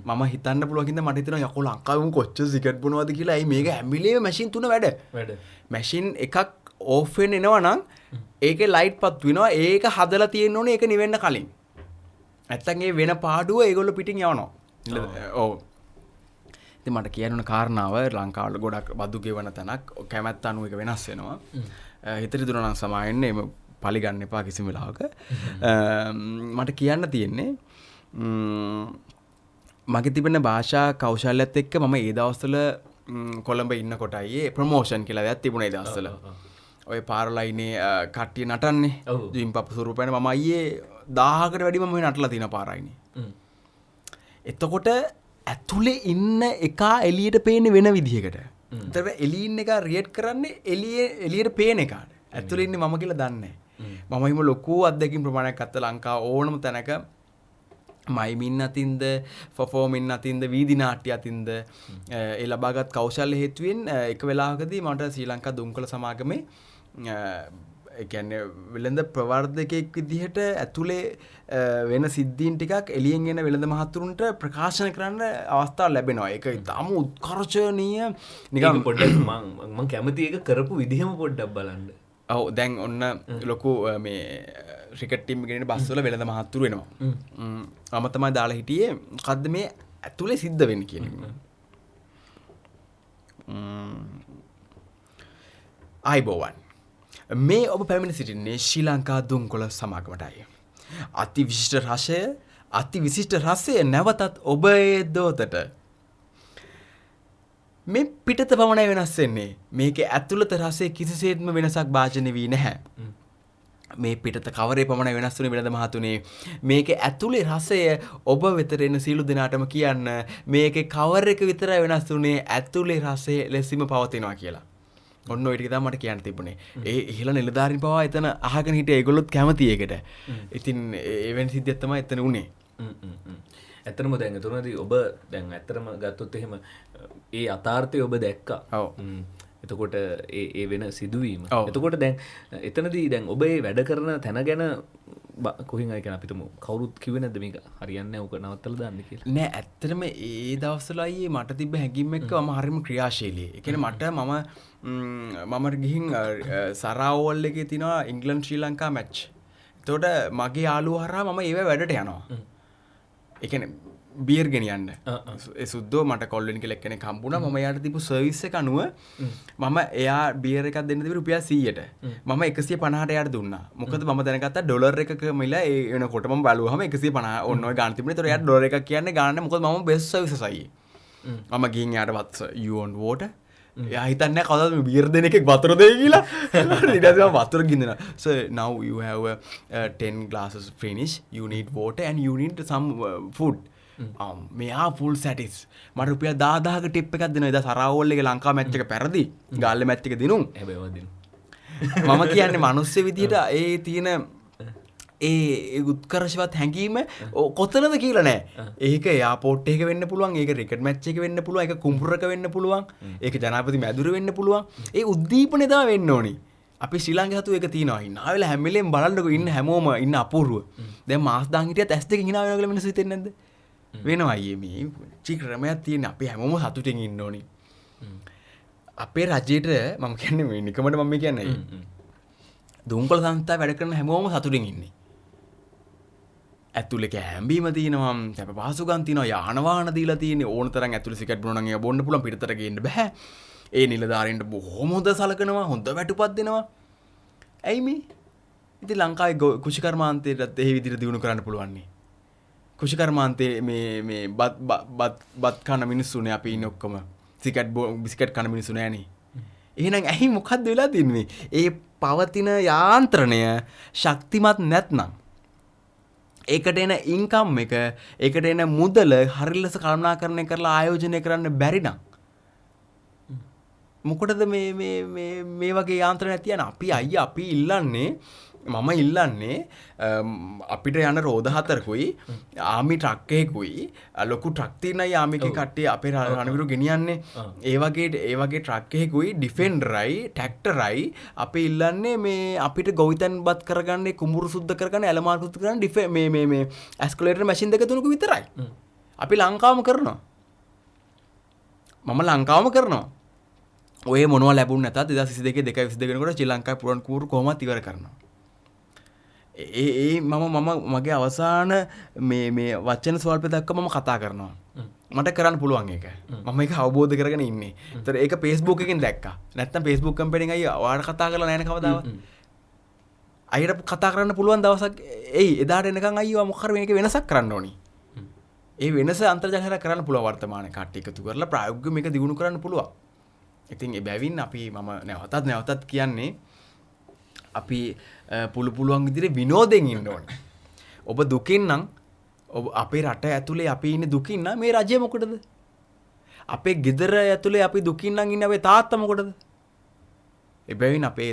මම හිතන්න පුළුවන් හින්දා මට හිතෙනවා යකෝ ලංකාවෙම කොච්චර සිගරට් බොනවද කියලා. ඇයි මේක හැම වෙලේම මැෂින් 3 වැඩ. මැෂින් එකක් ඕෆ් වෙන්න එනවා නම් ඒකේ ලයිට් පත් වෙනවා. ඒක හදලා තියෙන්න ඕනේ ඒක නිවෙන්න කලින්. නැත්තම් ඒ වෙන පාඩුව ඒගොල්ලෝ පිටින් යවනවා. ඔව්. ඉතින් මට කියන්න කාරණාව ලංකාවල ගොඩක් බදු ගෙවන තැනක් කැමැත්ත අනුව එක වෙනස් වෙනවා. හිතට දුර නම් සමායෙන්න එම පලිගන්න එපා කිසිම වෙලාවක. මට කියන්න තියෙන්නේ මගේ තිබෙන භාෂා කෞශල්‍යත් එක්ක මම ඒ දවස්වල කොළඹ ඉන්න කොටයි ප්‍රමෝෂන් කියලා දෙයක් තිබුණා ඒ දවස්වල. ඔය පාරලයිනේ කට්ටිය නටන්නේ ජිම් පප් ස්වරූපයෙන් මම අයියේ 1000කට වැඩි මම නටලා තියෙන පාරයිනේ. එතකොට ඇතුලේ ඉන්න එක එළියට පේන්නේ වෙන විදිහකට. ඒතර එළියේ ඉන්න එක රියැක්ට් කරන්නේ එළියට පේන එකට. ඇතුලේ ඉන්නේ මම කියලා දන්නේ නැහැ. මම හිම ලොකු අත්දැකීම් ප්‍රමාණයක් අත්ත ලංකාව ඕනම තැනක මයිමින් අතින්ද ෆොෆෝමින් අතින්ද වීදි නාට්‍ය අතින්ද ඒ ලබාගත් කෞශල්‍ය හේතුවෙන් එක වෙලාවකදී මට ශ්‍රී ලංකා දුම්කල සමාගමේ ඒ කියන්නේ වෙළඳ ප්‍රවර්ධකයෙක් විදිහට ඇතුලේ වෙන සිද්ධීන් ටිකක් එළියෙන් එන වෙළඳ මහතුරුන්ට ප්‍රකාශන කරන්න අවස්ථාවක් ලැබෙනවා. ඒක ඉතාම උත්කර්ෂණීය නිකන් පොඩ්ඩක් මම කැමති ඒක කරපු විදිහම පොඩ්ඩක් බලන්න. ඔව් දැන් ඔන්න ලොකු මේ ක්‍රිකට් ටීම් එකේ ඉන්න බස්වල වෙළඳ මහතුරු වෙනවා. මම තමයි දාලා හිටියේ මොකද්ද මේ ඇතුලේ සිද්ධ වෙන්නේ කියන එක. ආයිබෝවන් මේ ඔබ පැමිණ සිටින්නේ ශ්‍රී ලංකා දුම්කොළ සමාගමටයි. අති විශිෂ්ට රසය නැවතත් ඔබේ දෝතට. මේ පිටත පමණයි වෙනස් වෙන්නේ. මේකේ ඇතුළත රසය කිසිසේත්ම වෙනසක් භාජනය වී නැහැ. මේ පිටත කවරේ පමණයි වෙනස් වුණේ වෙනද මහතුනේ. මේකේ ඇතුලේ රසය ඔබ වෙතට එන සීළු දෙනාටම කියන්න මේකේ කවර එක විතරයි වෙනස් වුණේ ඇතුලේ රසය ලෙසින්ම පවතිනවා කියලා. ඔන්න ඔය ටික තමයි මට කියන්න තිබුණේ. ඒ ඉහළ නිලධාරීන් පවා එතන අහගෙන හිටිය ඒගොල්ලොත් කැමති ඒකට. ඉතින් එවැනි සිද්ධියක් තමයි එතන උනේ. ඇත්තටම දැන් එතනදී ඔබ දැන් ඇත්තටම ගත්තොත් එහෙම ඒ අතාර්ථය ඔබ දැක්කා. ඔව්. එතකොට ඒ වෙන සිදුවීම. එතකොට දැන් එතනදී දැන් ඔබ ඒ වැඩ කරන තැන ගැන කොහෙන් අය කියන අපිටම කවුරුත් කිව්වේ නැද්ද මේක හරියන්නේ නැහැ ඔක නවත්තලා දාන්න කියලා? නෑ ඇත්තටම ඒ දවස්වල අයියේ මට තිබ්බ හැඟීම් එක්ක මම හරියම ක්‍රියාශීලී. ඒ කියන්නේ මට මම ගිහින් සරාවෝල් එකේ තියෙනවා ඉංග්ලන්ඩ් ශ්‍රී ලංකා මැච්. එතකොට මගේ යාළුවා හරහා මම ඒව වැඩට යනවා. ඒ කියන්නේ බියර් ගෙනියන්න. ඒ සුද්දෝ මට කොල්වෙන් කියලා එක්කෙනෙක් හම්බුණා. මම එයාට දීපු සර්විස් එක අනුව මම එයා බියර් එකක් දෙන්න තිබුණේ රුපියල් 100ට. මම 150ට එයාට දුන්නා. මොකද මම දැනගත්තා ඩොලර් එකක මිල ඒ වෙනකොට මම බලුවාම 150 ඔන්න ඔය ගාන තිබුණේ. ඒතකොට එයාට ඩොලර් එකක් කියන්නේ ගානනේ. මොකද මම බෙස්ට් සර්විසස් අයියේ. මම ගිහින් එයාට වත් you want water එයා හිතන්නේ කවදාද මේ බියර් දෙන එකෙක් වතුර දෙයි කියලා. ඊට පස්සේ මම වතුර ගින්දෙනවා. So now you have 10 glasses finish. You need water and you need some food. මෙයා ෆුල් සැටිස්. මට රුපියල් 10000ක ටිප් එකක් දෙනවා. එදා සරාවෝල් එකේ ලංකා මැච් එක පැරදි. ගාල්ලේ මැච් එක දිනුම්. හැබැයි ඔය දිනු. මම කියන්නේ මිනිස්සු විදියට ඒ තියෙන ඒ උත්කර්ෂවත් හැඟීම කොතනද කියලා නෑ. ඒක එයාපෝට් එකක වෙන්න පුළුවන්. ඒක ක්‍රිකට් මැච් එකක වෙන්න පුළුවන්. ඒක කුඹුරක වෙන්න පුළුවන්. ඒක ජනාධිපති මැදුර වෙන්න පුළුවන්. ඒ උද්දීපනය තමයි වෙන්න ඕනි. අපි ශ්‍රී ලංකාවේ හතු ඒක තියෙනවා. hina වෙලා හැම වෙලේම බලන්නකො ඉන්න හැමෝම ඉන්න අපූර්ව. දැන් මාස් දාන් හිටියත් S2 කින් hina වෙනවා කියලා මිනිස්සු හිතෙන්නේ නැද්ද? වෙනවා අයියේ මේ චි ක්‍රමයක් තියෙන. අපි හැමෝම සතුටින් ඉන්න ඕනි. අපේ රජයට මම කියන්නේ මේ නිකමට මම කියන්නේ දුම්කොළ සංස්ථාවේ වැඩ කරන හැමෝම සතුටින් ඉන්නේ. ඇතුලේ කැම්බීම තියෙනවා, සැප පහසුකම් තියෙනවා, යාන වාහන දීලා තියෙන්නේ. ඕන තරම් ඇතුලේ සිගරට් බොනවා නම් ඒක බොන්න පුළුවන්, පිටතට ගේන්න බෑ. ඒ නිලධාරීන්ට බොහොම හොඳ සලකනවා, හොඳ වැටුපක් දෙනවා. ඇයි මේ? ඉතින් ලංකාවේ කුෂිකර්මාන්තයටත් ඒ විදිහට දිනු කරන්න පුළුවන් නේ. කුෂිකර්මාන්තේ මේ බත් කන මිනිස්සුනේ අපි ඉන්නේ ඔක්කොම. බිස්කට් කන මිනිස්සු නෑනේ. එහෙනම් ඇයි මොකද්ද වෙලා තින්නේ? ඒ පවතින යාන්ත්‍රණය ශක්තිමත් නැත්නම් ඒකට එන ඉන්කම් එක, ඒකට එන මුදල හරි ලෙස කළමනාකරණය කරලා ආයෝජනය කරන්න බැරි නම් මොකටද මේ වගේ යාන්ත්‍රණයක් තියන? අපි ඉල්ලන්නේ මම ඉල්ලන්නේ අපිට යන රෝද 4කුයි ආමි ට්‍රක් එකකුයි ලොකු ට්‍රක් තියෙනයි ආමිකේ කට්ටිය අපේ රණවිරු ගෙනියන්නේ. ඒ වගේ ට්‍රක් එකකුයි ඩිෆෙන්ඩරයි ට්‍රැක්ටරයි අපි ඉල්ලන්නේ මේ අපිට ගොවිතැන් බත් කරගන්නේ, කුඹුරු සුද්ධ කරගන්නේ, ඇලමාරු සුද්ධ කරගන්නේ මේ ඇස්කලේටර් මැෂින් දෙක තුනක විතරයි. අපි ලංකාවම කරනවා. මම ලංකාවම කරනවා. ඔය මොනවා ලැබුණ නැතත් 2022 222 වෙනකොට ශ්‍රී ලංකාවේ පුරන් කූරු කොහොමද ඉවර කරනවා. මම මගේ අවසාන මේ වචන ස්වල්ප දක්වා මම කතා කරනවා. මට කරන්න පුළුවන් එක මම එක අවබෝධ කරගෙන ඉන්නේ තොර ඒක පේස්බුක් එකෙන් දැක්ක නැත්තම් පේස්බුක් කම්පැනිෙන් අය වාට කතා කරලා නෑන කවදාවත් අයට කතා කරන්න පුළුවන් දවසක් එයි එදාට එනකං අයිවා මොකර මේක වෙනසක් කරන්න ඕනි ඒ වෙනස අන්තර්ජාලය කරන්න පුළුවන් වර්තමාන කට්ටිය එකතු කරලා ප්‍රායෝගිකව මේක දියුණු කරන්න පුළුවන් ඉතින් ඒ බැවින් අපි මම නැවතත් කියන්නේ අපි පුළුවන් විදිහට විනෝදෙන් ඉන්න ඕනේ ඔබ දුකින් නම් ඔබ අපේ රට ඇතුලේ අපි ඉන්නේ දුකින් නම් මේ රජය මොකටද? අපේ ගෙදර ඇතුලේ අපි දුකින් නම් ඉන්නේ අපේ තාත්තා මොකටද? එබැවින් අපේ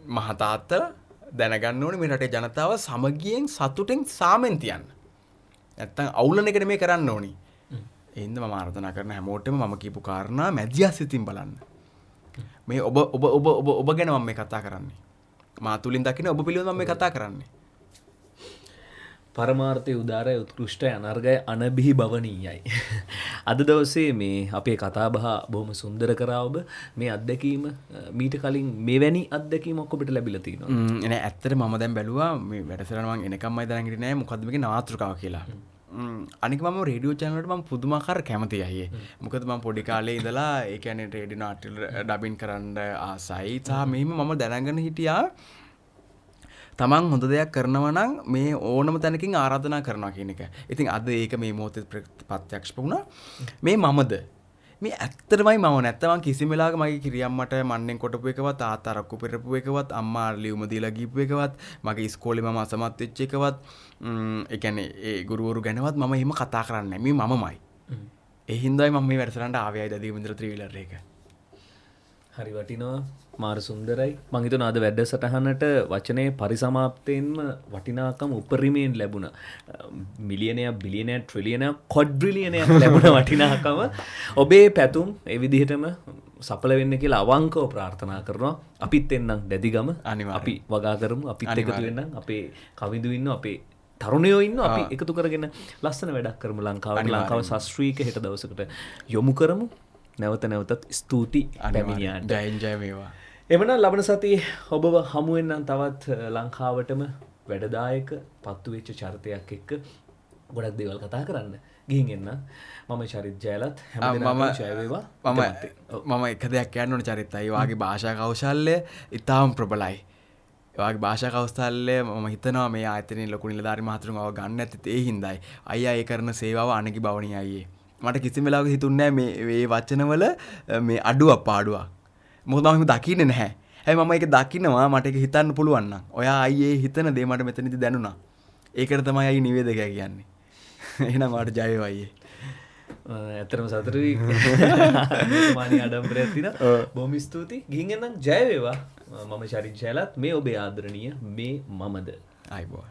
මහ තාත්තලා දැනගන්න ඕනේ මේ රටේ ජනතාව සමගියෙන් සතුටෙන් සාමෙන් තියන්න. නැත්තම් අවුලන එක නෙමෙයි කරන්න ඕනි. ඒ හින්දා මම ආරාධනා කරන හැමෝටම මම කියපු කාරණා මැදිහත් සිතින් බලන්න. මේ ඔබ ගැන මම මේ කතා කරන්නේ. මා තුලින් දකින්න ඔබ පිළිබඳව මම මේ කතා කරන්නේ. පරමාර්ථය උදාරය උත්කෘෂ්ටය අනර්ගය අනබිහි භවනීයයි. අද දවසේ මේ අපේ කතාබහ බොහොම සුන්දර කරා ඔබ මේ අත්දැකීම මීට කලින් මෙවැනි අත්දැකීමක් ඔබට ලැබිලා තියෙනවා. එනේ ඇත්තට මම දැන් බැලුවා මේ වැඩසටහන මම එනකම්මයි දැනන් හිටියේ නෑ මොකද්ද මේකේ නාතෘකාව කියලා. අනික මම රේඩියෝ channel වලට මම පුදුමාකාර කැමතියි අයියේ. මොකද මම පොඩි කාලේ ඉඳලා ඒ කියන්නේ රේඩියෝ නාට්‍ය ඩබින් කරන්න ආසයි. සහ මෙහිම මම දැනගෙන හිටියා තමන් හොඳ දෙයක් කරනවා නම් මේ ඕනම තැනකින් ආරාධනා කරනවා කියන එක. ඉතින් අද ඒක මේ මොහොතේ ප්‍රත්‍යක්ෂ වුණා. මේ මමද මේ ඇත්තටමයි මම නැත්තම් කිසිම වෙලාවක මගේ කිරියම්මට මන්නෙන් කොටපු එකවත් තාත්තා රක්කු පෙරපු එකවත් අම්මා ලියුම දීලා ගිහපු එකවත් මගේ ඉස්කෝලේ මම අසමත් වෙච්ච එකවත් ඒ කියන්නේ ඒ ගුරුවරු ගැනවත් මම එහෙම කතා කරන්නේ නැහැ. මේ මමමයි. ඒ හින්දායි මම මේ වැඩසටහනට ආවේයි දදීවින්ද්‍ර ත්‍රිවිලර් එක. හරි වටිනවා මාර සුන්දරයි මං හිතනවා අද වැඩසටහනට වචනේ පරිසමාප්තයෙන්ම වටිනාකම උපරිමයෙන් ලැබුණා මිලියනයක් බිලියනයක් ට්‍රිලියනයක් කොඩ්රිලියනයක් ලැබුණ වටිනාකම ඔබේ පැතුම් ඒ විදිහටම සඵල වෙන්න කියලා අවංකව ප්‍රාර්ථනා කරනවා අපිත් එන්නම් දැදිගම අපි වගා කරමු අපිත් එකතු වෙන්නම් අපේ කවිදු ඉන්න අපේ තරුණයෝ ඉන්න අපි එකතු කරගෙන ලස්සන වැඩක් කරමු ලංකාව ශාස්ත්‍රීය හෙට දවසකට යොමු කරමු නැවතත් ස්තුති පැමිණියාට ජය වේවා. එමනම් ලබන සතියේ ඔබව හමු වෙන්නම් තවත් ලංකාවටම වැඩදායක පත්තු වෙච්ච චරිතයක් එක්ක ගොඩක් දේවල් කතා කරන්න. ගිහින් එන්න. මම චරිත් ජයලත් හැමදෙනාටම ජය වේවා. මම එක දෙයක් කියන්න ඕන චරිතයි. වාගේ භාෂා කෞශල්‍ය ඉතාම ප්‍රබලයි. වාගේ භාෂා කෞශල්‍ය මම හිතනවා මේ ආයතනයේ ලොකු නිලධාරි මහතුරුන් අව ගන්න ඇත්තේ ඒ හින්දායි. අයියා ඒ කරන සේවාව අනකි බවණී අයියේ. මට කිසිම වෙලාවක හිතුන්නේ නැහැ මේ වචනවල මේ අඩුවක් පාඩුවක්. මොකද මම දකින්නේ නැහැ. හැබැයි මම ඒක දකින්නවා මට ඒක හිතන්න පුළුවන් නම්. ඔයා අයියේ හිතන දේ මට මෙතනදි දැනුණා. ඒකට තමයි අයියේ නිවේදකයා කියන්නේ. එහෙනම් මට ජය වේවා අයියේ. ඇත්තටම සතුටුයි. මානි ආඩම්බරයක් තියෙනවා. බොහොම ස්තුතියි. ගිහින් එන්නම් ජය වේවා. මම චරිත් ජයලත් මේ ඔබේ ආදරණීය මේ මමද. ආයිබෝන්.